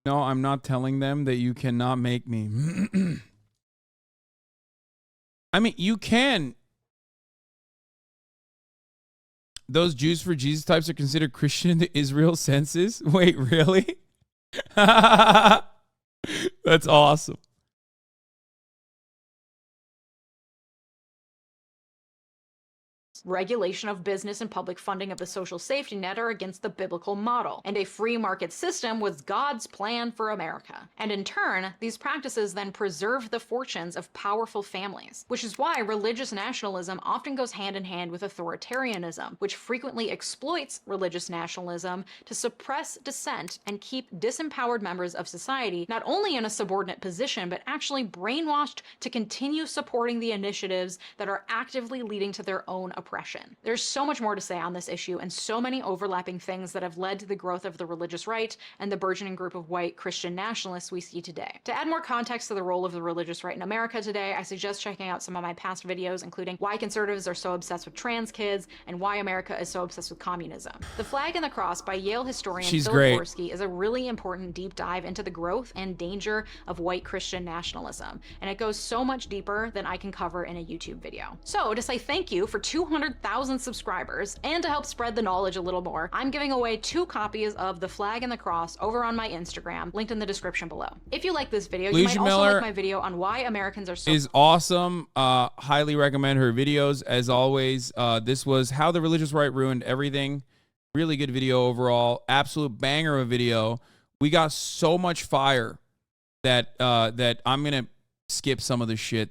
A: No, I'm not telling them that you cannot make me. I mean, you can. Those Jews for Jesus types are considered Christian in the Israel census? Wait, really? That's awesome.
B: Regulation of business and public funding of the social safety net are against the biblical model, and a free market system was God's plan for America. And in turn, these practices then preserve the fortunes of powerful families, which is why religious nationalism often goes hand in hand with authoritarianism, which frequently exploits religious nationalism to suppress dissent and keep disempowered members of society not only in a subordinate position, but actually brainwashed to continue supporting the initiatives that are actively leading to their own oppression. oppression. There's so much more to say on this issue and so many overlapping things that have led to the growth of the religious right and the burgeoning group of white Christian nationalists we see today. To add more context to the role of the religious right in America today, I suggest checking out some of my past videos, including why conservatives are so obsessed with trans kids and why America is so obsessed with communism. The Flag and the Cross by Yale historian Philip Gorski is a really important deep dive into the growth and danger of white Christian nationalism, and it goes so much deeper than I can cover in a YouTube video. So to say thank you for 200,000 subscribers, and to help spread the knowledge a little more, I'm giving away 2 copies of The Flag and the Cross over on my Instagram, linked in the description below. If you like this video, you might also like my video on why Americans are so
A: is awesome. Highly recommend her videos as always. This was How the Religious Right Ruined Everything. Really good video overall. Absolute banger of a video. We got so much fire that that I'm gonna skip some of the shit that